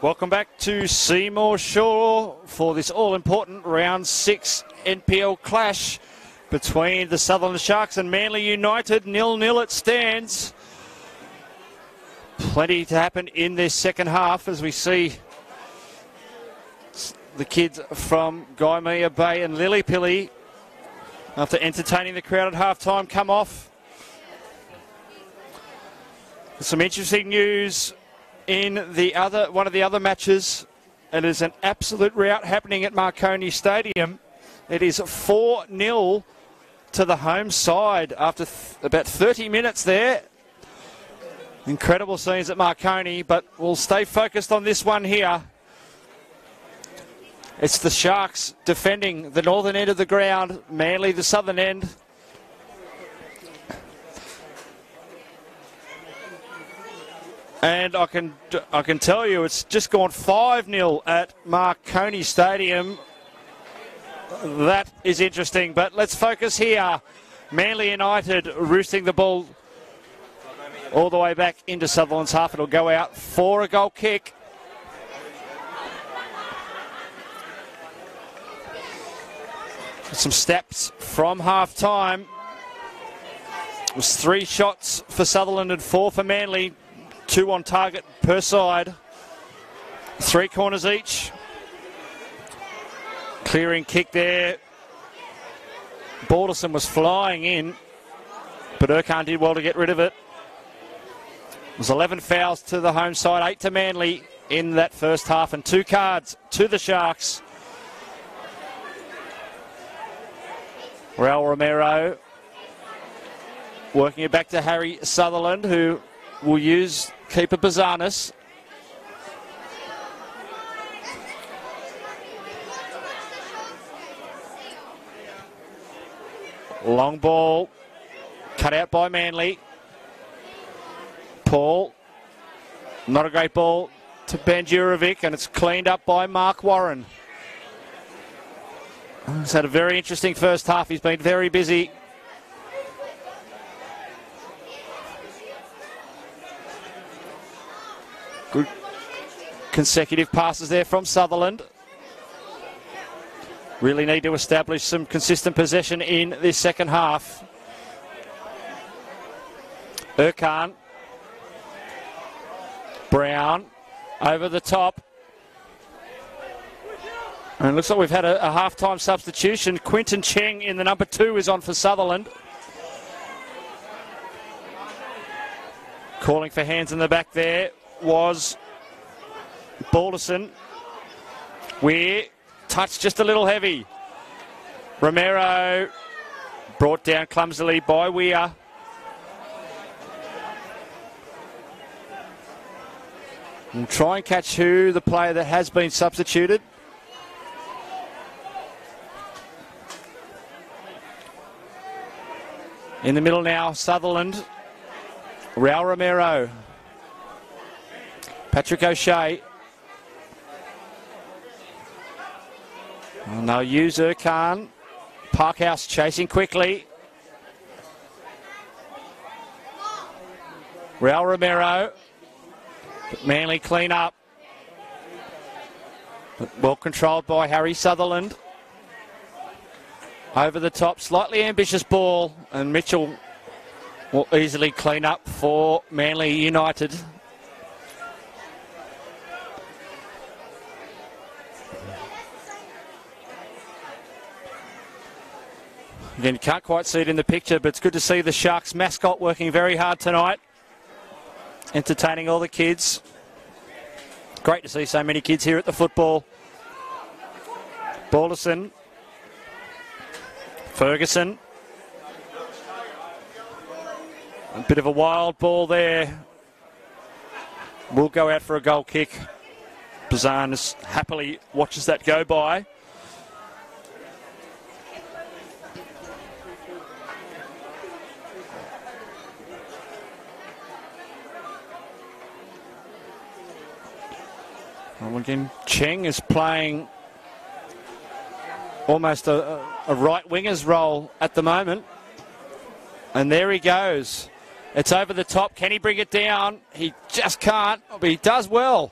Welcome back to Seymour Shore for this all-important round 6 NPL clash between the Sutherland Sharks and Manly United. 0-0 it stands. Plenty to happen in this second half as we see the kids from Gaimea Bay and Lillipilly, after entertaining the crowd at half-time, come off. Some interesting news in one of the other matches. It is an absolute rout happening at Marconi Stadium. It is 4-0 to the home side after about 30 minutes there. Incredible scenes at Marconi, but we'll stay focused on this one here. It's the Sharks defending the northern end of the ground, Manly the southern end. And I can tell you it's just gone 5-0 at Marconi Stadium. That is interesting, but let's focus here. Manly United roosting the ball all the way back into Sutherland's half. It'll go out for a goal kick. Some steps from half-time. It was 3 shots for Sutherland and 4 for Manly. 2 on target per side. 3 corners each. Clearing kick there. Balderson was flying in, but Erkan did well to get rid of it. It was 11 fouls to the home side, 8 to Manly in that first half, and 2 cards to the Sharks. Raul Romero working it back to Harry Sutherland, who will use keeper Bazanis. Long ball cut out by Manly. Paul, not a great ball to Banjurovic, and it's cleaned up by Mark Warren. He's had a very interesting first half. He's been very busy. Good consecutive passes there from Sutherland. Really need to establish some consistent possession in this second half. Erkan. Brown over the top. And it looks like we've had a half-time substitution. Quinton Cheng in the number 2 is on for Sutherland. Calling for hands in the back there was Balderson. Weir touched just a little heavy. Romero brought down clumsily by Weir. We'll try and catch who the player that has been substituted. In the middle now, Sutherland. Raul Romero. Patrick O'Shea. And they'll use Erkan. Parkhouse chasing quickly. Raul Romero. But Manly clean up. But well controlled by Harry Sutherland. Over the top, slightly ambitious ball, and Mitchell will easily clean up for Manly United. Again, you can't quite see it in the picture, but it's good to see the Sharks mascot working very hard tonight, entertaining all the kids. Great to see so many kids here at the football. Balderson. Ferguson. A bit of a wild ball there. Will go out for a goal kick. Bazanis happily watches that go by. Well, again, Cheng is playing almost a right winger's role at the moment. And there he goes. It's over the top. Can he bring it down? He just can't, but he does well.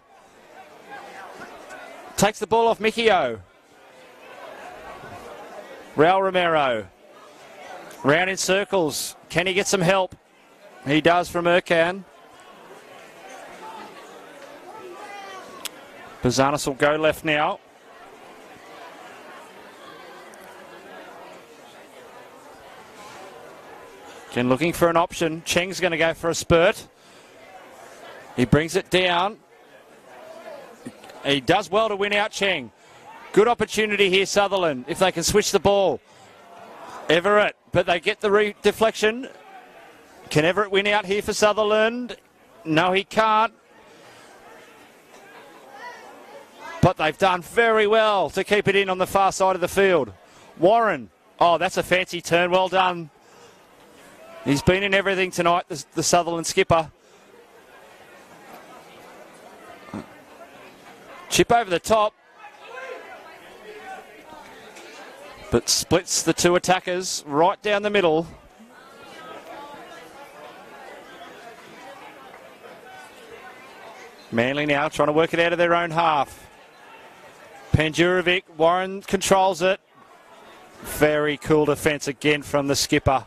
Takes the ball off Mickey O. Raul Romero. Round in circles. Can he get some help? He does from Ercan. Bazanis will go left now. Again, looking for an option. Cheng's going to go for a spurt. He brings it down. He does well to win out Cheng. Good opportunity here, Sutherland, if they can switch the ball. Everett, but they get the deflection. Can Everett win out here for Sutherland? No, he can't. But they've done very well to keep it in on the far side of the field. Warren, oh, that's a fancy turn. Well done. He's been in everything tonight, the Sutherland skipper. Chip over the top. But splits the two attackers right down the middle. Manly now trying to work it out of their own half. Panjurovic, Warren controls it. Very cool defence again from the skipper.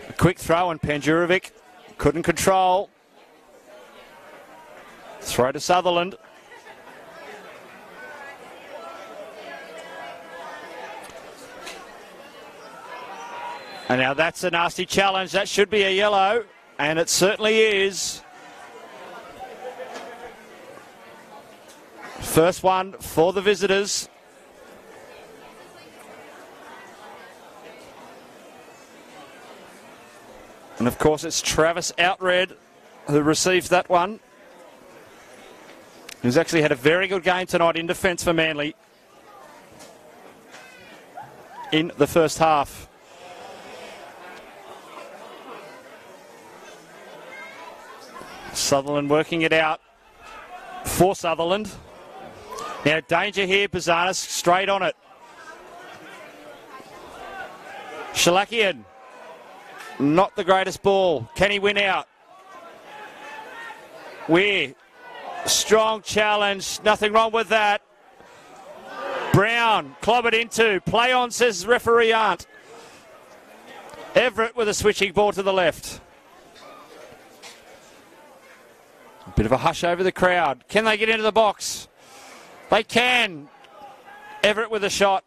A quick throw and Panjurovic couldn't control. Throw to Sutherland. And now that's a nasty challenge. That should be a yellow, and it certainly is. First one for the visitors. And of course it's Travis Outred who receives that one. Who's actually had a very good game tonight in defence for Manly in the first half. Sutherland working it out for Sutherland. Now danger here, Bazanis straight on it. Shalakian, not the greatest ball. Can he win out? Weir, strong challenge, nothing wrong with that. Brown, clobbered into. Play on, says referee Arndt. Everett with a switching ball to the left. A bit of a hush over the crowd. Can they get into the box? They can. Everett with a shot.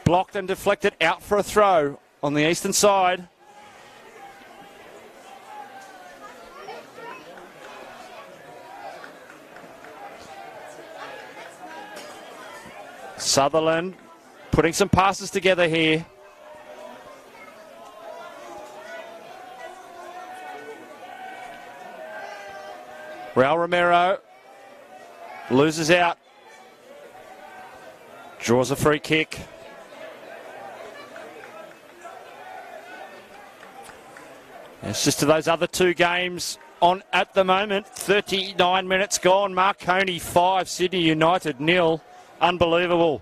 Blocked and deflected out for a throw on the eastern side. Sutherland putting some passes together here. Raul Romero loses out. Draws a free kick. It's just to those other two games on at the moment. 39 minutes gone. Marconi 5, Sydney United 0. Unbelievable.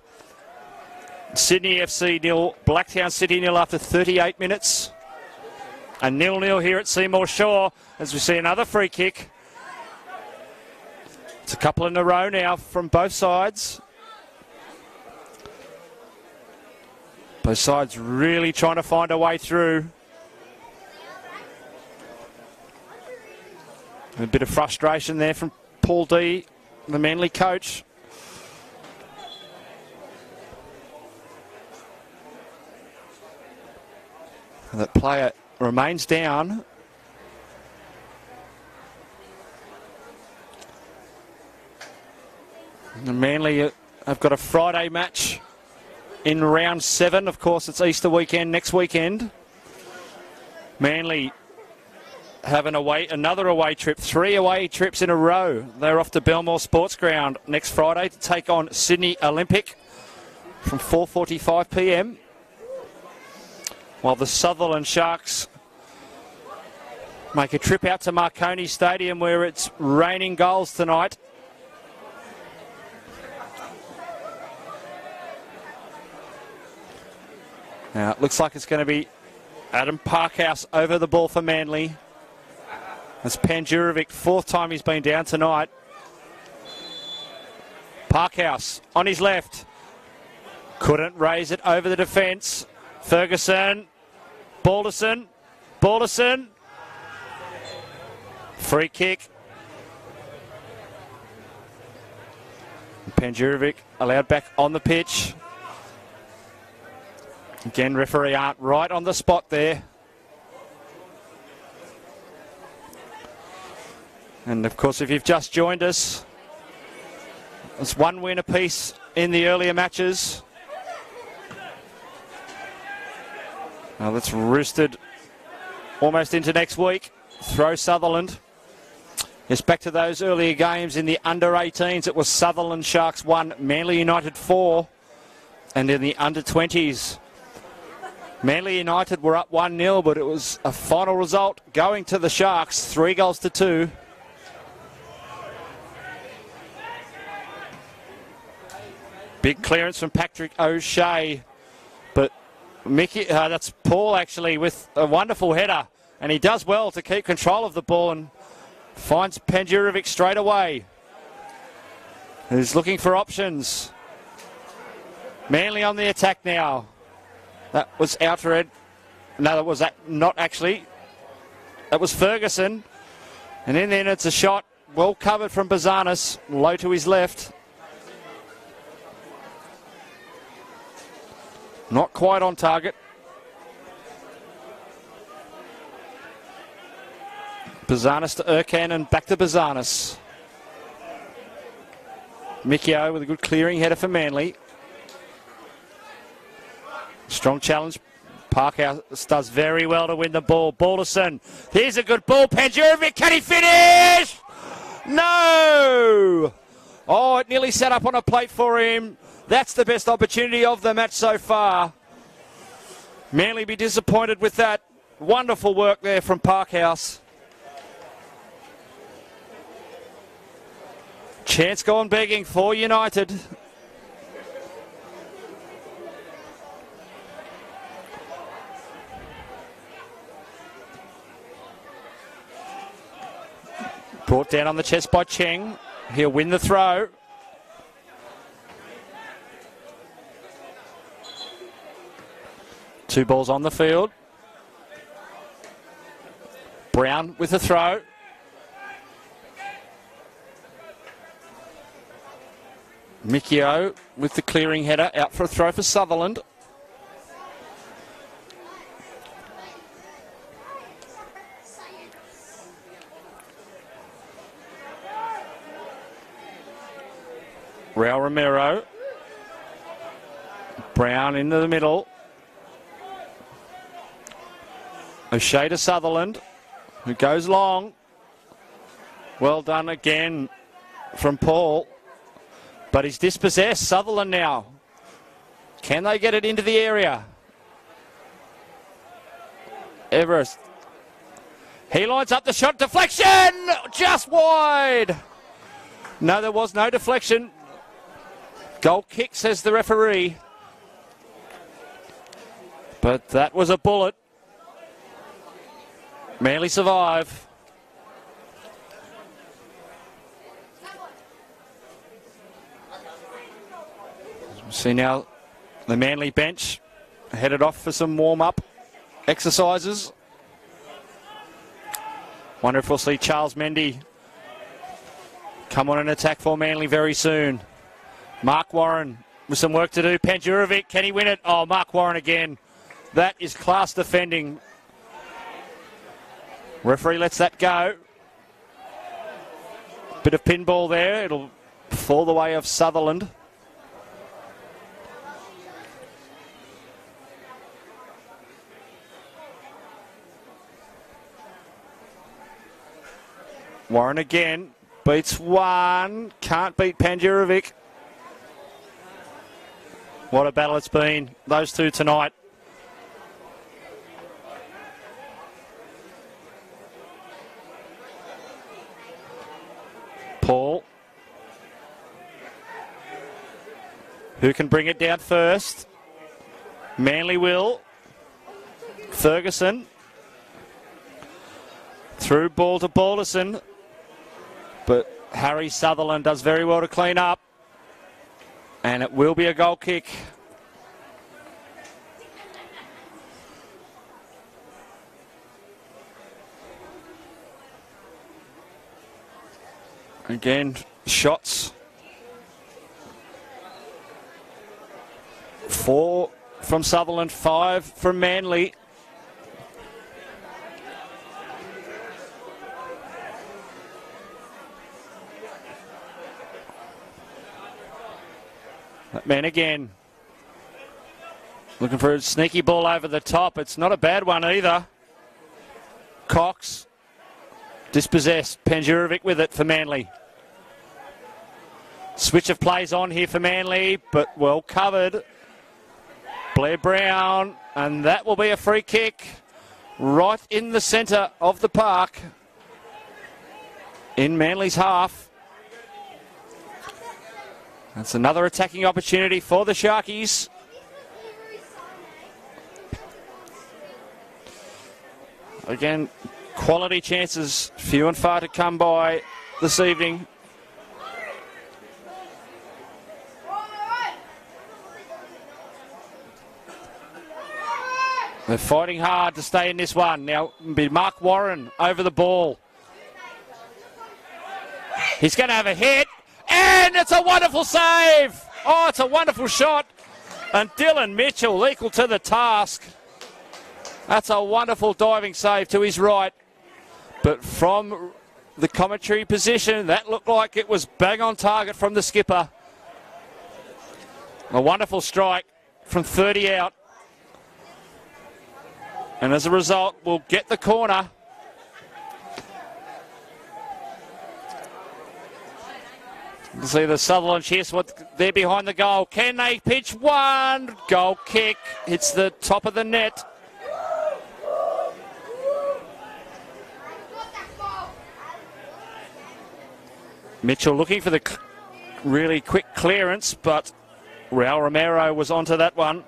Sydney FC 0, Blacktown City 0 after 38 minutes. A 0-0 here at Seymour Shore as we see another free kick. It's a couple in a row now from both sides. Both sides really trying to find a way through. A bit of frustration there from Paul D, the Manly coach. And that player remains down. And Manly have got a Friday match in round 7. Of course, it's Easter weekend next weekend. Manly have another away trip. 3 away trips in a row. They're off to Belmore Sports Ground next Friday to take on Sydney Olympic from 4:45 p.m. While the Sutherland Sharks make a trip out to Marconi Stadium where it's raining goals tonight. Now it looks like it's going to be Adam Parkhouse over the ball for Manly. That's Panjurovic, 4th time he's been down tonight. Parkhouse on his left. Couldn't raise it over the defence. Ferguson. Balderson. Balderson. Free kick. Panjurovic allowed back on the pitch. Again, referee Art right on the spot there. And of course, if you've just joined us, it's one win apiece in the earlier matches. Now that's roosted almost into next week. Throw Sutherland. Yes, back to those earlier games in the under-18s. It was Sutherland Sharks 1, Manly United 4. And in the under-20s, Manly United were up 1-0, but it was a final result going to the Sharks, 3-2. Big clearance from Patrick O'Shea. But Mickey, that's Paul actually with a wonderful header. And he does well to keep control of the ball and finds Panjurovic straight away. He's looking for options. Manly on the attack now. That was Outered. No, that was not actually. That was Ferguson. And in then it's a shot well covered from Bazanis, low to his left. Not quite on target. Bazanis to Ercan and back to Bazanis. Mikio with a good clearing header for Manly. Strong challenge. Parkhouse does very well to win the ball. Balderson. Here's a good ball. Panjurovic, can he finish? No! Oh, it nearly set up on a plate for him. That's the best opportunity of the match so far. Manly be disappointed with that. Wonderful work there from Parkhouse. Chance gone begging for United. Brought down on the chest by Cheng. He'll win the throw. Two balls on the field. Brown with the throw. Mikio with the clearing header, out for a throw for Sutherland. Raul Romero. Brown into the middle. O'Shea to Sutherland, who goes long. Well done again from Paul. But he's dispossessed. Sutherland now. Can they get it into the area? Everest. He lines up the shot. Deflection! Just wide. No, there was no deflection. Goal kick, says the referee. But that was a bullet. Manly survive. See now the Manly bench headed off for some warm-up exercises. Wonder if we'll see Charles Mendy come on an attack for Manly very soon. Mark Warren with some work to do. Panjurovic, can he win it? Oh, Mark Warren again. That is class defending. Referee lets that go. Bit of pinball there. It'll fall the way of Sutherland. Warren again. Beats one. Can't beat Panjurovic. What a battle it's been. Those two tonight. Paul. Who can bring it down first? Manly will. Ferguson. Through ball to Balderson. But Harry Sutherland does very well to clean up. And it will be a goal kick. Again, shots. 4 from Sutherland, 5 from Manly. That man again. Looking for a sneaky ball over the top. It's not a bad one either. Cox. Dispossessed. Panjurovic with it for Manly. Switch of plays on here for Manly, but well covered. Blair Brown, and that will be a free kick right in the centre of the park in Manly's half. That's another attacking opportunity for the Sharkies. Again, quality chances, few and far to come by this evening. They're fighting hard to stay in this one. Now, be Mark Warren over the ball. He's going to have a hit, and it's a wonderful save. Oh, it's a wonderful shot. And Dylan Mitchell equal to the task. That's a wonderful diving save to his right. But from the commentary position, that looked like it was bang on target from the skipper. A wonderful strike from 30 out. And as a result, we'll get the corner. You can see the Sutherland chest, what they're behind the goal. Can they pitch one? Goal kick. Hits the top of the net. Mitchell looking for the really quick clearance, but Raul Romero was onto that one.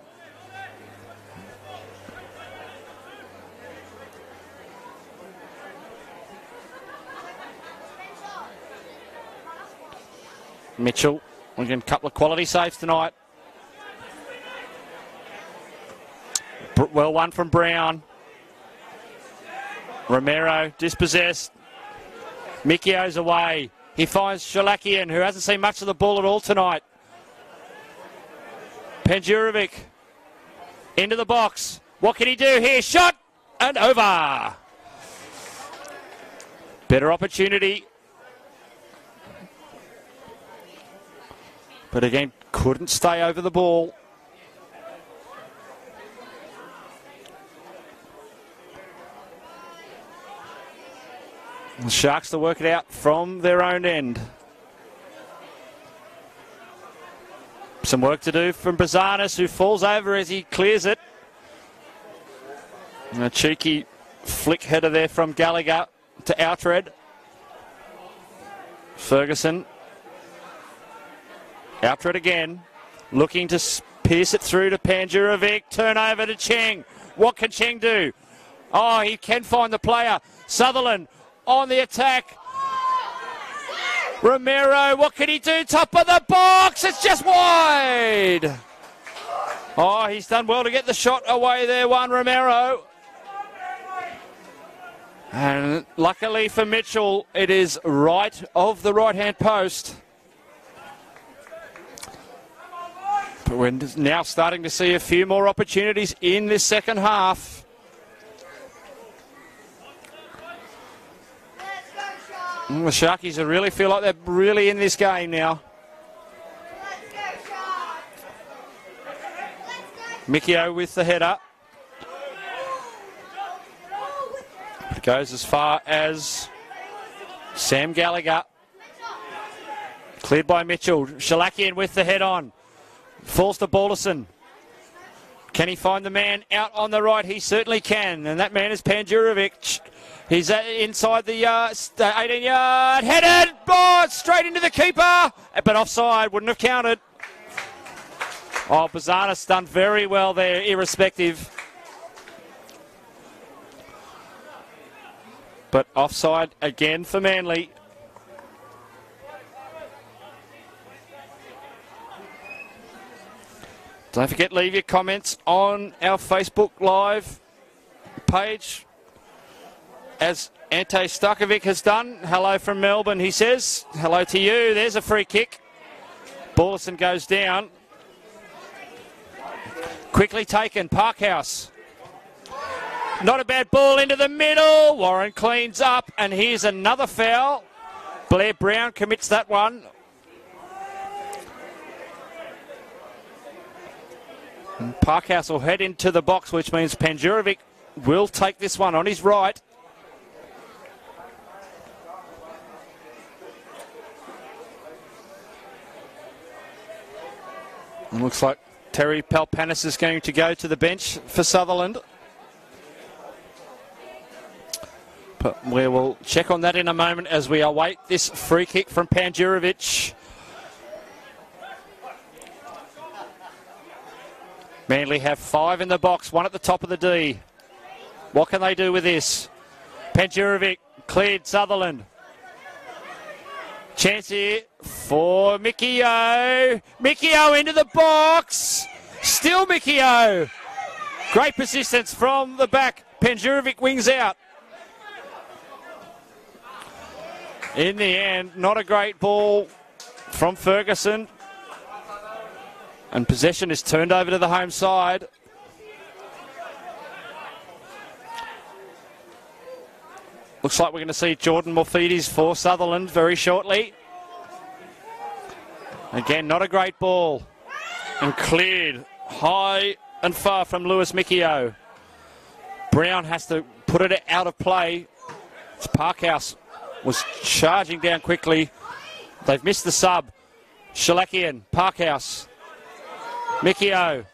Mitchell, again, a couple of quality saves tonight. Well, one from Brown. Romero dispossessed. Mikio's away. He finds Shalakian, who hasn't seen much of the ball at all tonight. Panjurovic into the box. What can he do here? Shot and over. Better opportunity. But again, couldn't stay over the ball. The Sharks to work it out from their own end. Some work to do from Bazanis, who falls over as he clears it. And a cheeky flick header there from Gallagher to Outred. Ferguson. Outred again, looking to pierce it through to Panjurovic. Turn over to Cheng. What can Cheng do? Oh, he can find the player. Sutherland on the attack. Romero, what can he do? Top of the box. It's just wide. Oh, he's done well to get the shot away there, one Romero. And luckily for Mitchell, it is right of the right-hand post. But we're now starting to see a few more opportunities in this second half. The Sharkies really feel like they're really in this game now. Mikio with the header. It goes as far as Sam Gallagher. Cleared by Mitchell. Shalakian with the head on. Falls to Balderson. Can he find the man out on the right? He certainly can. And that man is Panjurovic. He's inside the 18-yard. Headed! Oh, straight into the keeper. But offside. Wouldn't have counted. Oh, Bazanis done very well there, irrespective. But offside again for Manly. Don't forget, leave your comments on our Facebook Live page, as Ante Stakovic has done. Hello from Melbourne, he says. Hello to you. There's a free kick. Borson goes down. Quickly taken, Parkhouse. Not a bad ball into the middle. Warren cleans up, and here's another foul. Blair Brown commits that one. Parkhouse will head into the box, which means Panjurovic will take this one on his right. It looks like Terry Palpanis is going to go to the bench for Sutherland. But we will check on that in a moment as we await this free kick from Panjurovic. Manly have 5 in the box, 1 at the top of the D. What can they do with this? Panjurovic cleared Sutherland. Chance here for Mikio. Mikio into the box. Still Mikio. Great persistence from the back. Panjurovic wings out. In the end, not a great ball from Ferguson. And possession is turned over to the home side. Looks like we're going to see Jordan Morphides for Sutherland very shortly. Again, not a great ball. And cleared high and far from Lewis Mikio. Brown has to put it out of play. Parkhouse was charging down quickly. They've missed the sub. Shalakian, Parkhouse. Mikio.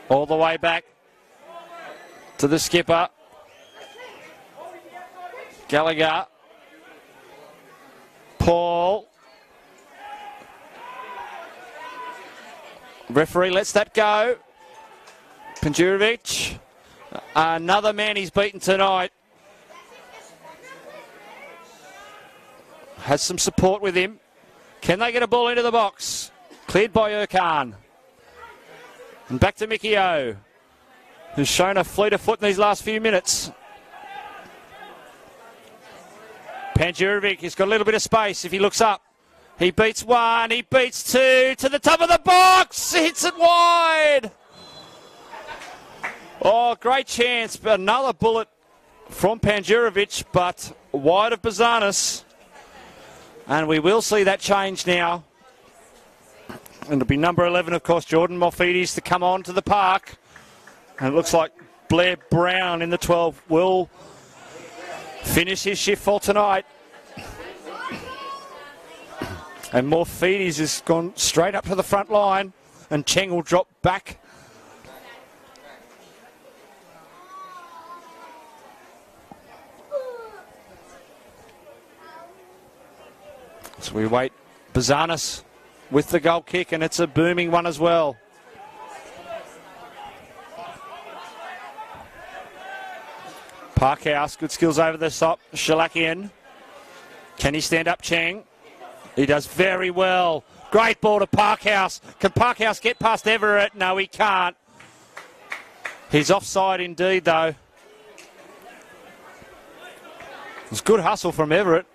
All the way back to the skipper. Gallagher. Paul. Referee lets that go. Panjurovic. Another man he's beaten tonight. Has some support with him. Can they get a ball into the box? Cleared by Urkan. And back to Mikio, who's shown a fleet of foot in these last few minutes. Panjurovic has got a little bit of space if he looks up. He beats 1, he beats 2, to the top of the box, hits it wide. Oh, great chance, but another bullet from Panjurovic, but wide of Bazanis. And we will see that change now. And it'll be number 11, of course, Jordan Morphides, to come on to the park. And it looks like Blair Brown in the 12 will finish his shift for tonight. And Morphides has gone straight up to the front line. And Cheng will drop back. So we wait Bazanis with the goal kick, and it's a booming one as well. Parkhouse, good skills over the top. Shalakian. Can he stand up Cheng? He does very well. Great ball to Parkhouse. Can Parkhouse get past Everett? No, he can't. He's offside indeed, though. It's good hustle from Everett.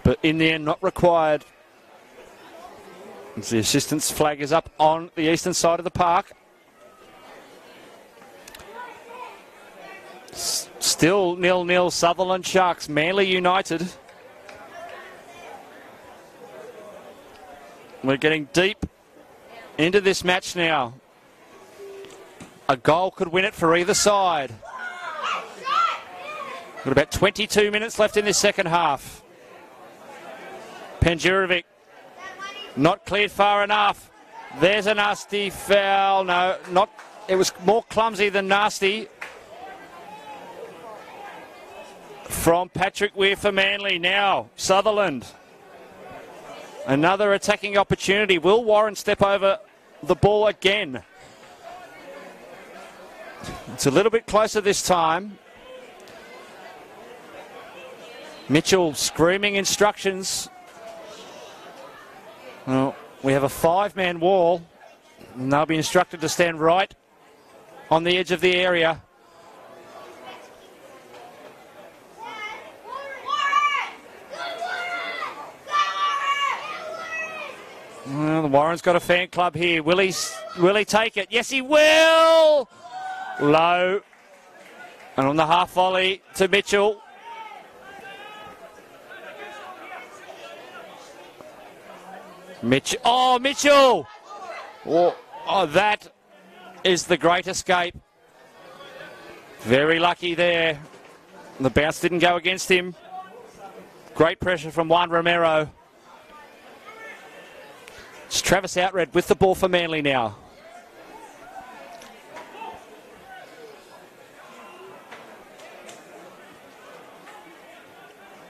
But in the end, not required. As the assistance flag is up on the eastern side of the park. Still 0-0 Sutherland Sharks, Manly United. We're getting deep into this match now. A goal could win it for either side. Got about 22 minutes left in this second half. Panjurovic not cleared far enough. There's a nasty foul. No, not. It was more clumsy than nasty from Patrick Weir for Manly. Now Sutherland. Another attacking opportunity. Will Warren step over the ball again? It's a little bit closer this time. Mitchell screaming instructions Well, we have a 5-man wall, and they'll be instructed to stand right on the edge of the area. Well, the Warren's got a fan club here. Will he take it? Yes, he will! Low. And on the half volley to Mitchell. Mitchell. Oh, that is the great escape. Very lucky there. The bounce didn't go against him. Great pressure from Juan Romero. It's Travis Outred with the ball for Manly now.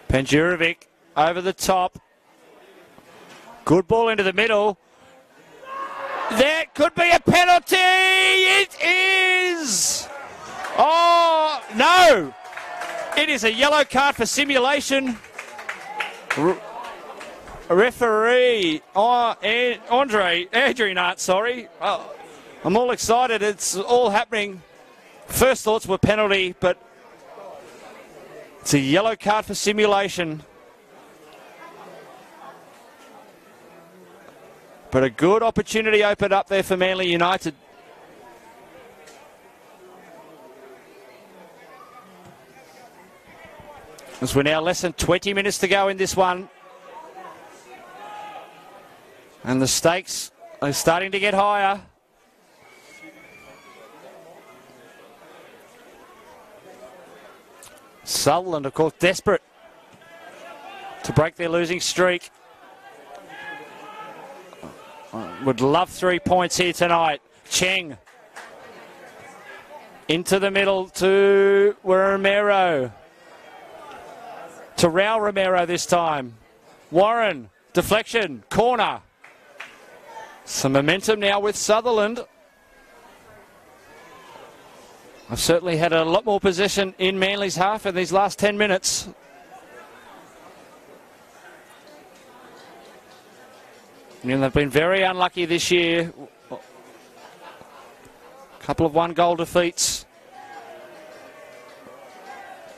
Panjurovic over the top. Good ball into the middle. That could be a penalty. It is. Oh, no. It is a yellow card for simulation. Referee, Adrian Hart, sorry. Oh, I'm all excited. It's all happening. First thoughts were penalty, but it's a yellow card for simulation. But a good opportunity opened up there for Manly United. As we're now less than 20 minutes to go in this one. And the stakes are starting to get higher. Sutherland, of course, desperate to break their losing streak. Would love 3 points here tonight. Cheng. Into the middle to Romero. To Raul Romero this time. Warren. Deflection. Corner. Some momentum now with Sutherland. I've certainly had a lot more possession in Manly's half in these last 10 minutes. And they've been very unlucky this year. A couple of 1-goal defeats.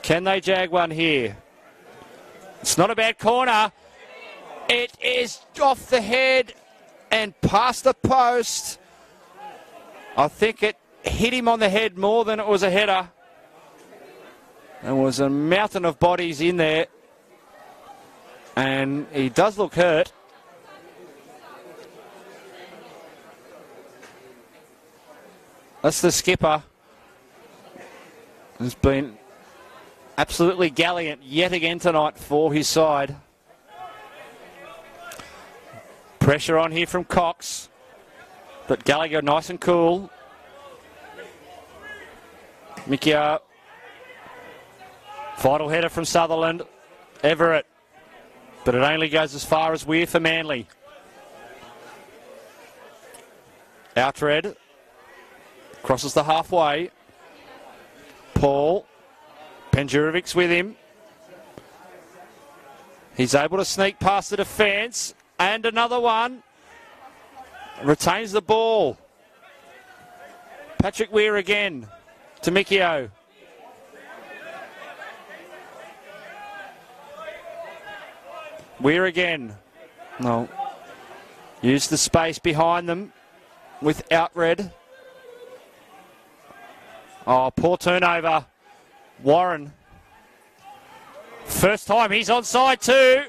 Can they jag one here? It's not a bad corner. It is off the head and past the post. I think it hit him on the head more than it was a header. There was a mountain of bodies in there. And he does look hurt. That's the skipper. Has been absolutely gallant yet again tonight for his side. Pressure on here from Cox. But Gallagher nice and cool. Mikia. Vital header from Sutherland. Everett. But it only goes as far as Weir for Manly. Outred. Crosses the halfway. Paul. Panjurovic's with him. He's able to sneak past the defence. And another one. Retains the ball. Patrick Weir again. To Mikio. Weir again. No. Use the space behind them with Outred. Oh, poor turnover. Warren. First time he's onside too.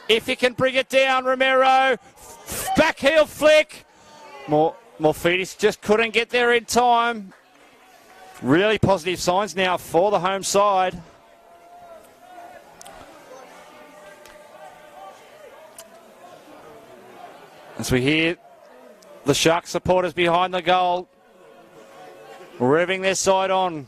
If he can bring it down, Romero. Back heel flick. Morphetis just couldn't get there in time. Really positive signs now for the home side. As we hear the Sharks supporters behind the goal revving their side on.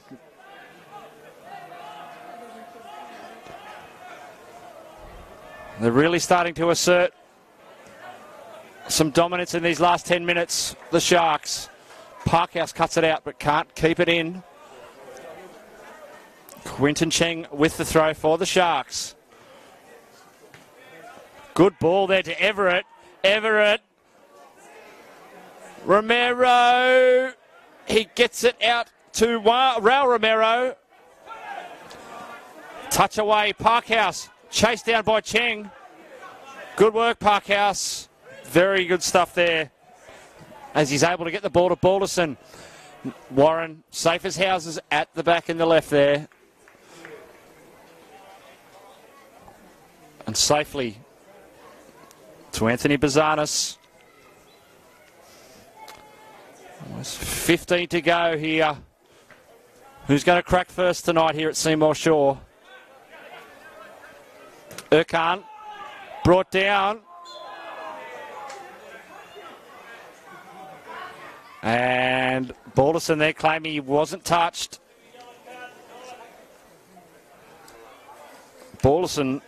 They're really starting to assert some dominance in these last 10 minutes, the Sharks. Parkhouse cuts it out but can't keep it in. Quinton Cheng with the throw for the Sharks. Good ball there to Everett. Everett. Romero. He gets it out to Raul Romero. Touch away, Parkhouse. Chased down by Cheng. Good work, Parkhouse. Very good stuff there. As he's able to get the ball to Balderson. Warren, safe as houses at the back in the left there. And safely to Anthony Bazanis. 15 to go here. Who's going to crack first tonight here at Seymour Shore? Erkan brought down. And Balderson there claiming he wasn't touched. Balderson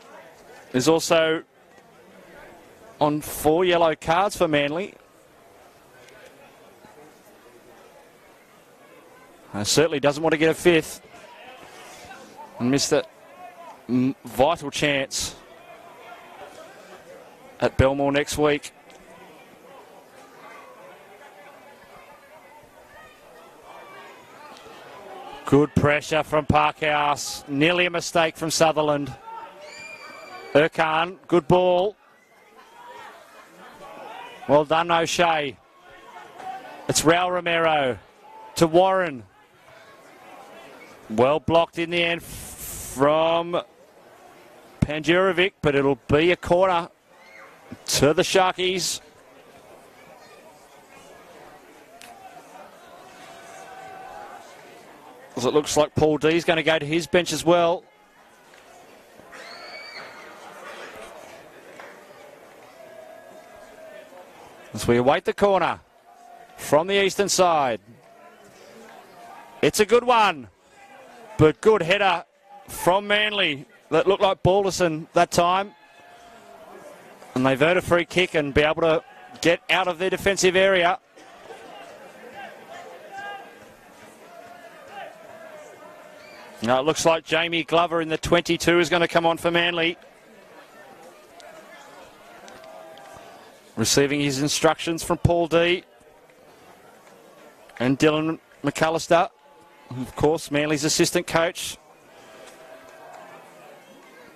is also on 4 yellow cards for Manly. Certainly doesn't want to get a 5th. And missed that vital chance at Belmore next week. Good pressure from Parkhouse. Nearly a mistake from Sutherland. Erkan, good ball. Well done, O'Shea. It's Raul Romero to Warren. Well blocked in the end from Panjurovic, but it'll be a corner to the Sharkies. As it looks like Paul D's going to go to his bench as well. As we await the corner from the eastern side. It's a good one, but good header from Manly that looked like Balderson that time. And they've earned a free kick and be able to get out of their defensive area. Now it looks like Jamie Glover in the 22 is going to come on for Manly. Receiving his instructions from Paul D. And Dylan McAllister, of course, Manly's assistant coach.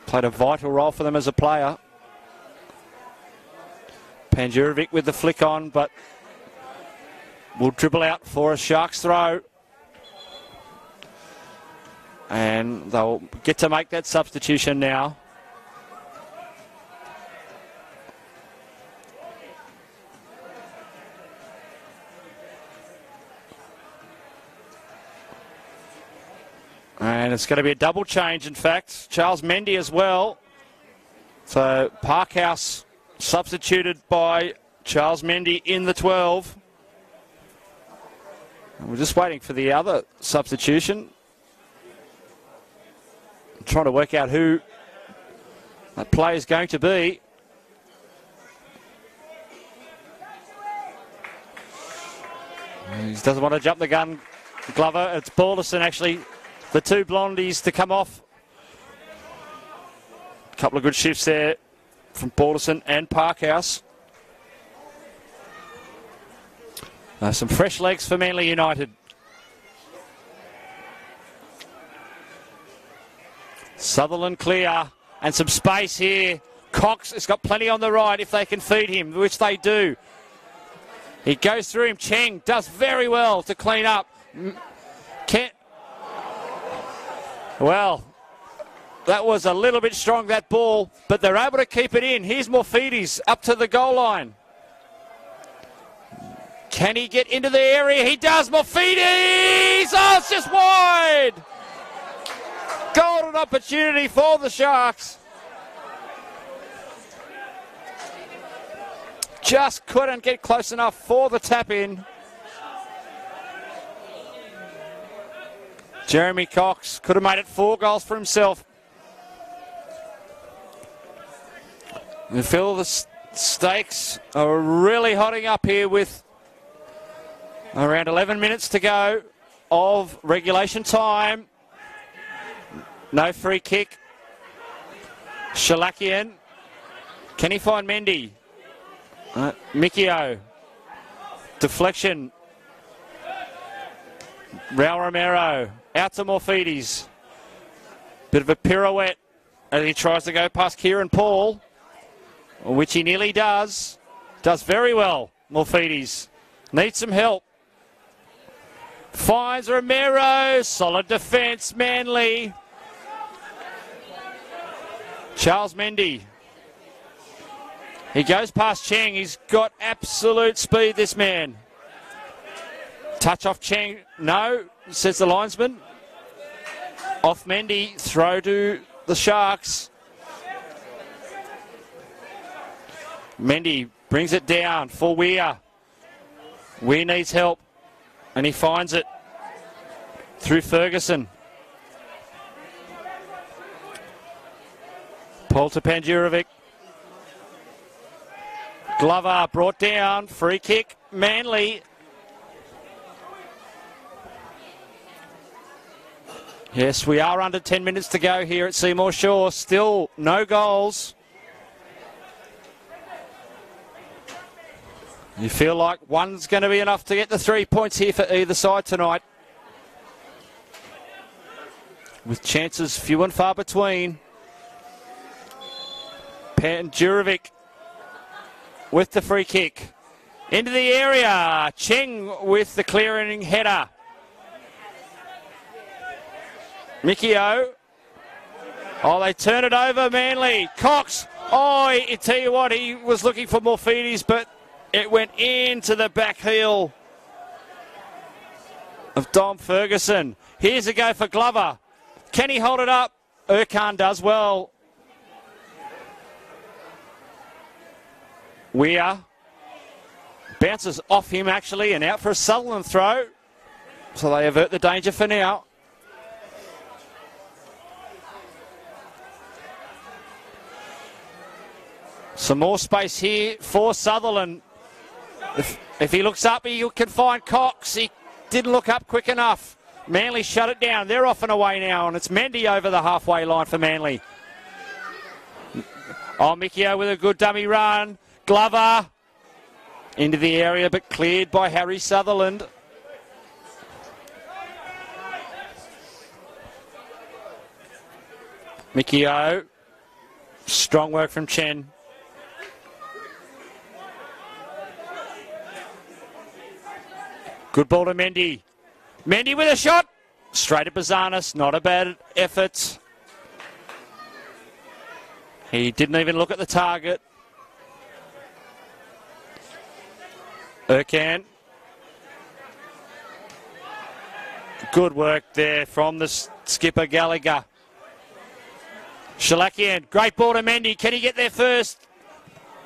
Played a vital role for them as a player. Panjurovic with the flick on, but will dribble out for a Sharks throw. And they'll get to make that substitution now. And it's going to be a double change, in fact. Charles Mendy as well. So Parkhouse substituted by Charles Mendy in the 12. And we're just waiting for the other substitution. I'm trying to work out who that play is going to be. He doesn't want to jump the gun, Glover. It's Balderson, actually. The two blondies to come off. A couple of good shifts there from Balderson and Parkhouse. Some fresh legs for Manly United. Sutherland clear and some space here. Cox has got plenty on the right if they can feed him, which they do. He goes through him. Cheng does very well to clean up. Well, that was a little bit strong, that ball, but they're able to keep it in. Here's Morphides up to the goal line. Can he get into the area? He does. Morphides! Oh, it's just wide! Golden opportunity for the Sharks. Just couldn't get close enough for the tap in. Jeremy Cox could have made it 4 goals for himself. We feel the stakes are really hotting up here with around 11 minutes to go of regulation time. No free kick. Shalakian. Can he find Mendy? Mikio. Deflection. Raul Romero. Out to Morphides. Bit of a pirouette as he tries to go past Kieran Paul, which he nearly does. Does very well, Morphides. Needs some help. Finds Romero. Solid defence, Manly. Charles Mendy. He goes past Cheng. He's got absolute speed, this man. Touch off Cheng. No, says the linesman. Off Mendy. Throw to the Sharks. Mendy brings it down for Weir. Weir needs help. And he finds it through Ferguson. Paul to Panjurovic. Glover brought down. Free kick. Manly. Yes, we are under 10 minutes to go here at Seymour Shore. Still no goals. You feel like one's going to be enough to get the 3 points here for either side tonight, with chances few and far between. Panjurovic with the free kick. Into the area. Cheng with the clearing header. Mikio. Oh, they turn it over, Manly. Cox. Oh, I tell you what, he was looking for Morphides, but it went into the back heel of Dom Ferguson. Here's a go for Glover. Can he hold it up? Erkan does well. Weir bounces off him actually and out for a Sutherland throw. So they avert the danger for now. Some more space here for Sutherland. If he looks up, he can find Cox. He didn't look up quick enough. Manly shut it down. They're off and away now, and it's Mendy over the halfway line for Manly. Oh, Mikio with a good dummy run. Glover into the area, but cleared by Harry Sutherland. Mikio. Strong work from Chen. Good ball to Mendy. Mendy with a shot. Straight at Bazanis. Not a bad effort. He didn't even look at the target. Erkan. Good work there from the skipper Gallagher. Shalakian. Great ball to Mendy. Can he get there first?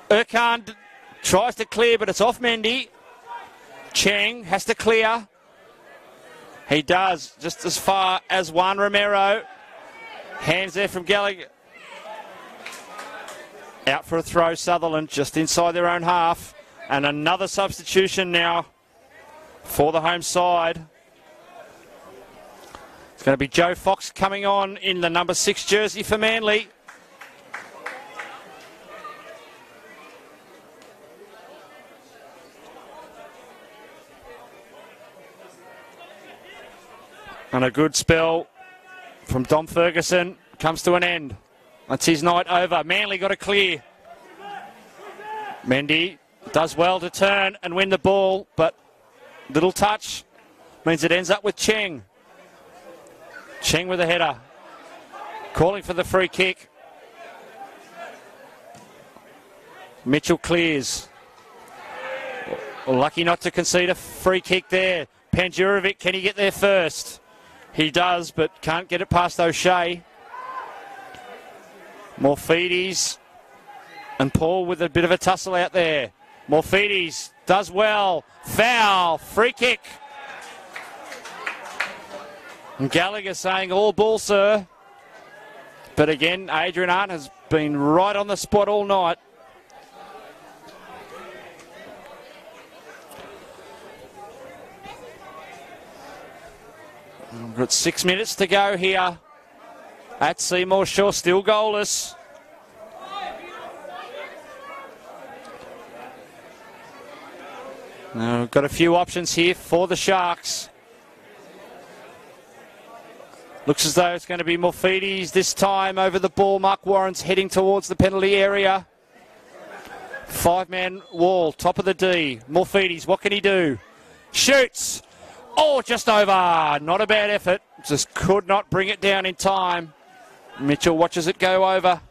Erkan tries to clear, but it's off Mendy. Cheng has to clear. He does, just as far as Juan Romero. Hands there from Gallagher. Out for a throw, Sutherland, just inside their own half. And another substitution now for the home side. It's going to be Joe Fox coming on in the number 6 jersey for Manly. And a good spell from Dom Ferguson comes to an end. That's his night over. Manly got a clear. Mendy does well to turn and win the ball, but little touch means it ends up with Cheng. Cheng with a header. Calling for the free kick. Mitchell clears. Lucky not to concede a free kick there. Panjurovic, can he get there first? He does, but can't get it past O'Shea. Morphides and Paul with a bit of a tussle out there. Morphides does well. Foul. Free kick. And Gallagher saying all ball, sir. But again, Adrian Arndt has been right on the spot all night. We've got 6 minutes to go here at Seymour Shore, still goalless. Now we've got a few options here for the Sharks. Looks as though it's going to be Morphides this time over the ball. Mark Warren's heading towards the penalty area. 5-man wall, top of the D. Morphides, what can he do? Shoots. Oh, just over. Not a bad effort. Just could not bring it down in time. Mitchell watches it go over.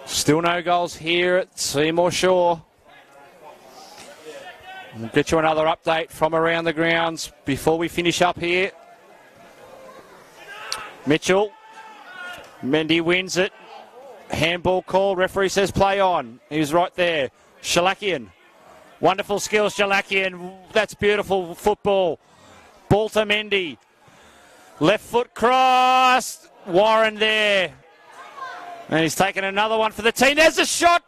Still no goals here at Seymour Shore. We'll get you another update from around the grounds before we finish up here. Mitchell. Mendy wins it. Handball call. Referee says play on. He was right there. Shalakian. Wonderful skills, Shalakian. That's beautiful football. Ball to Mendy. Left foot cross. Warren there. And he's taken another one for the team. There's a shot.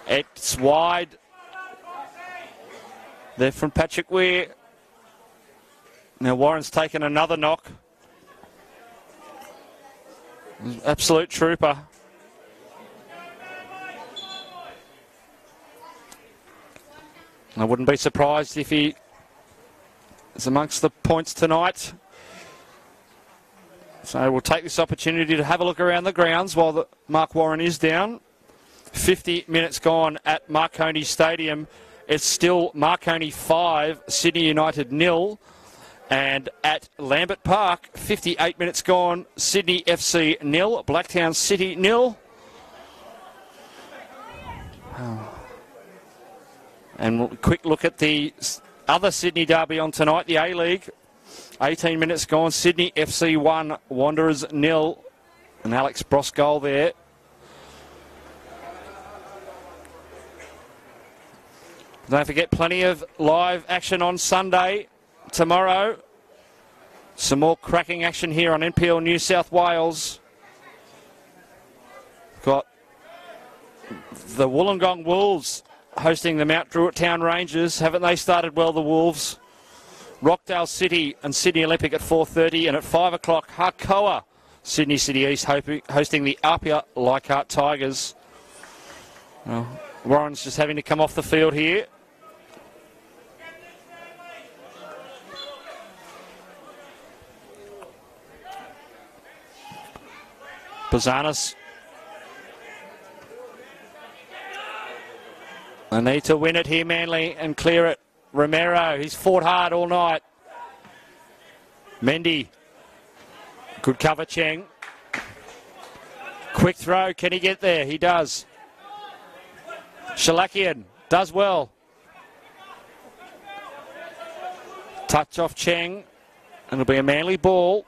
It's wide. There from Patrick Weir. Now Warren's taken another knock. Absolute trooper. I wouldn't be surprised if he is amongst the points tonight. So we'll take this opportunity to have a look around the grounds while Mark Warren is down. 50 minutes gone at Marconi Stadium. It's still Marconi 5, Sydney United 0. And at Lambert Park, 58 minutes gone, Sydney FC 0, Blacktown City 0. And a quick look at the other Sydney derby on tonight, the A-League. 18 minutes gone, Sydney FC 1, Wanderers 0. And Alex Bross goal there. Don't forget, plenty of live action on Sunday. Tomorrow, some more cracking action here on NPL New South Wales. Got the Wollongong Wolves hosting the Mount Druitt Town Rangers. Haven't they started well, the Wolves? Rockdale City and Sydney Olympic at 4:30, and at 5 o'clock, Harcoa, Sydney City East hosting the Apia Leichhardt Tigers. Well, Warren's just having to come off the field here. Bazanis. They need to win it here, Manly, and clear it. Romero, he's fought hard all night. Mendy. Good cover, Cheng. Quick throw, can he get there? He does. Shalakian does well. Touch off Cheng, and it'll be a Manly ball.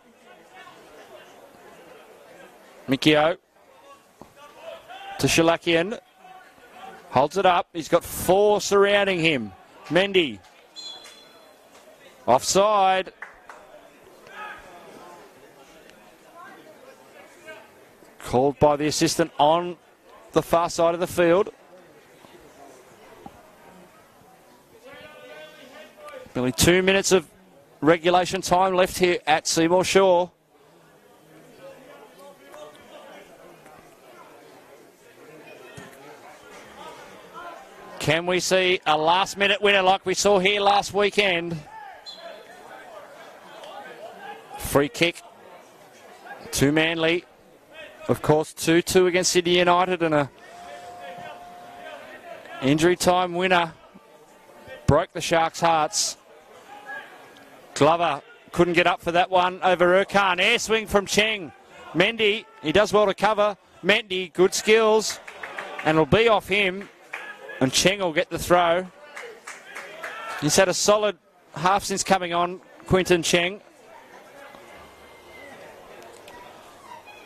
Mikio to Shalakian. Holds it up. He's got 4 surrounding him. Mendy. Offside. Called by the assistant on the far side of the field. Only 2 minutes of regulation time left here at Seymour Shore. Can we see a last-minute winner like we saw here last weekend? Free kick to Manly. Of course, 2-2 against Sydney United, and a injury time winner. Broke the Sharks' hearts. Glover couldn't get up for that one over Erkan. Air swing from Cheng. Mendy, he does well to cover. Mendy, good skills. And it'll be off him. And Cheng will get the throw. He's had a solid half since coming on, Quinton Cheng.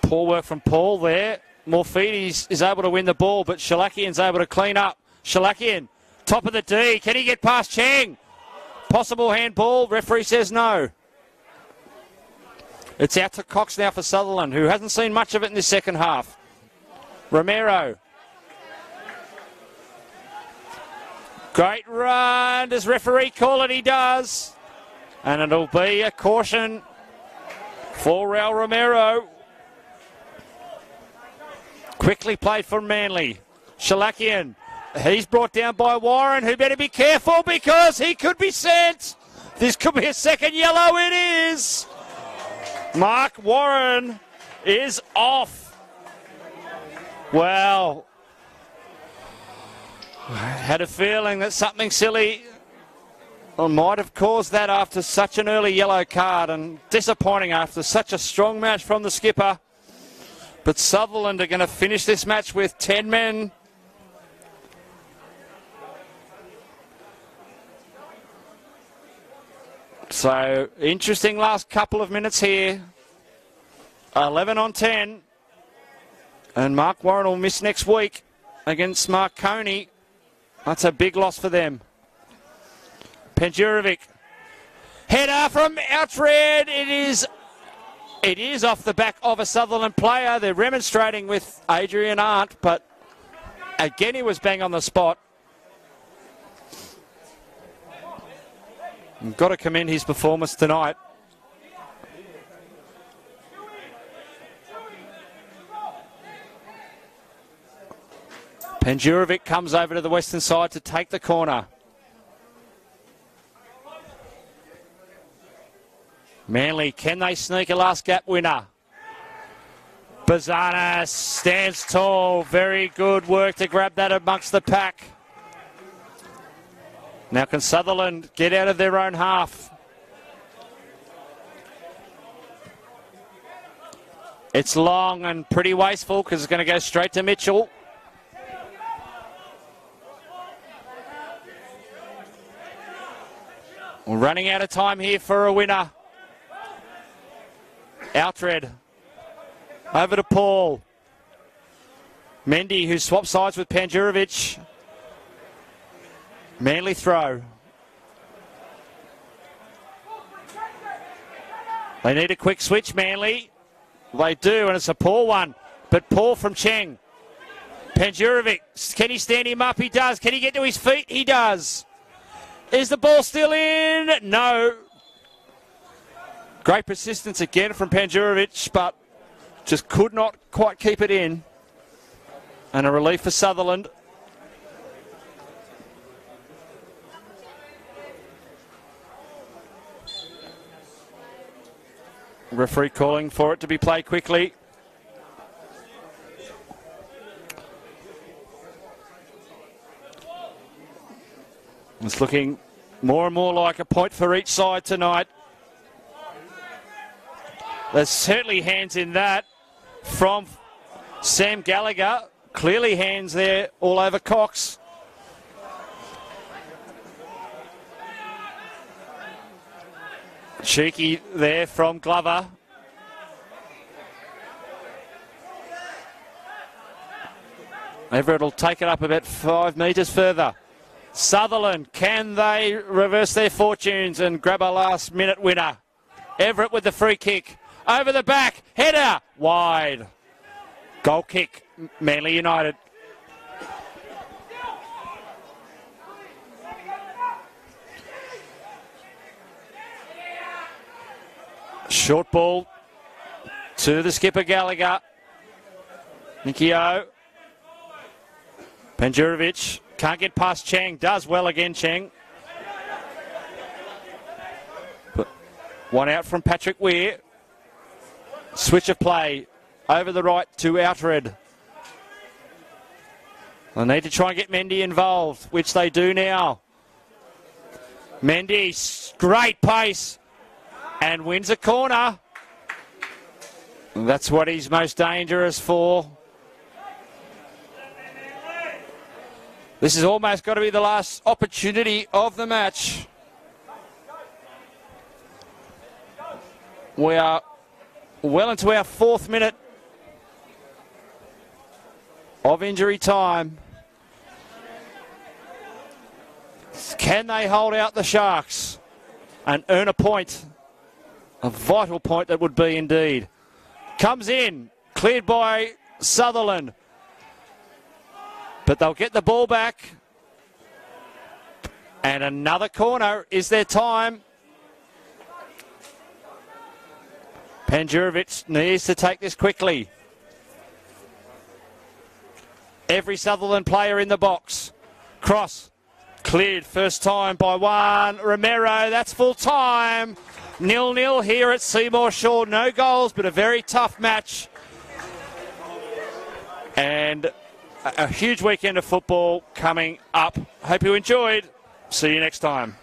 Poor work from Paul there. Morphides is able to win the ball, but Shalakian's able to clean up. Shalakian, top of the D. Can he get past Cheng? Possible handball. Referee says no. It's out to Cox now for Sutherland, who hasn't seen much of it in the second half. Romero. Great run. Does referee call it? He does. And it'll be a caution for Raul Romero. Quickly played for Manly. Shalakian. He's brought down by Warren, who better be careful because he could be sent. This could be a second yellow. It is. Mark Warren is off. Well, I had a feeling that something silly might have caused that after such an early yellow card, and disappointing after such a strong match from the skipper. But Sutherland are going to finish this match with 10 men. So, interesting last couple of minutes here. 11 on 10. And Mark Warren will miss next week against Marconi. That's a big loss for them. Penjurovic. Header from Outred. It is off the back of a Sutherland player. They're remonstrating with Adrian Arndt, but again he was bang on the spot. You've got to commend his performance tonight. Penjurovic comes over to the western side to take the corner. Manly, can they sneak a last gap winner? Bazana stands tall. Very good work to grab that amongst the pack. Now can Sutherland get out of their own half? It's long and pretty wasteful because it's going to go straight to Mitchell. We're running out of time here for a winner. Outred. Over to Paul. Mendy, who swaps sides with Penjurovic. Manly throw. They need a quick switch, Manly. They do, and it's a poor one. But Paul from Cheng. Penjurovic, can he stand him up? He does. Can he get to his feet? He does. Is the ball still in? No. Great persistence again from Penjurovic, but just could not quite keep it in. And a relief for Sutherland. Referee calling for it to be played quickly. It's looking more and more like a point for each side tonight. There's certainly hands in that from Sam Gallagher. Clearly hands there all over Cox. Cheeky there from Glover. Everett will take it up about 5 metres further. Sutherland, can they reverse their fortunes and grab a last-minute winner? Everett with the free kick. Over the back, header, wide. Goal kick, Manly United. Short ball to the skipper Gallagher. Nikio. Penjurovic can't get past Cheng. Does well again, Cheng. But one out from Patrick Weir. Switch of play over the right to Outred. They need to try and get Mendy involved, which they do now. Mendy, great pace. And wins a corner. That's what he's most dangerous for. This has almost got to be the last opportunity of the match. We are well into our 4th minute of injury time. Can they hold out the Sharks and earn a point? A vital point that would be indeed. Comes in, cleared by Sutherland. But they'll get the ball back. And another corner is their time. Penjurovic needs to take this quickly. Every Sutherland player in the box. Cross. Cleared first time by one. Romero, that's full time. 0-0 here at Seymour Shaw. No goals, but a very tough match. And a huge weekend of football coming up. Hope you enjoyed. See you next time.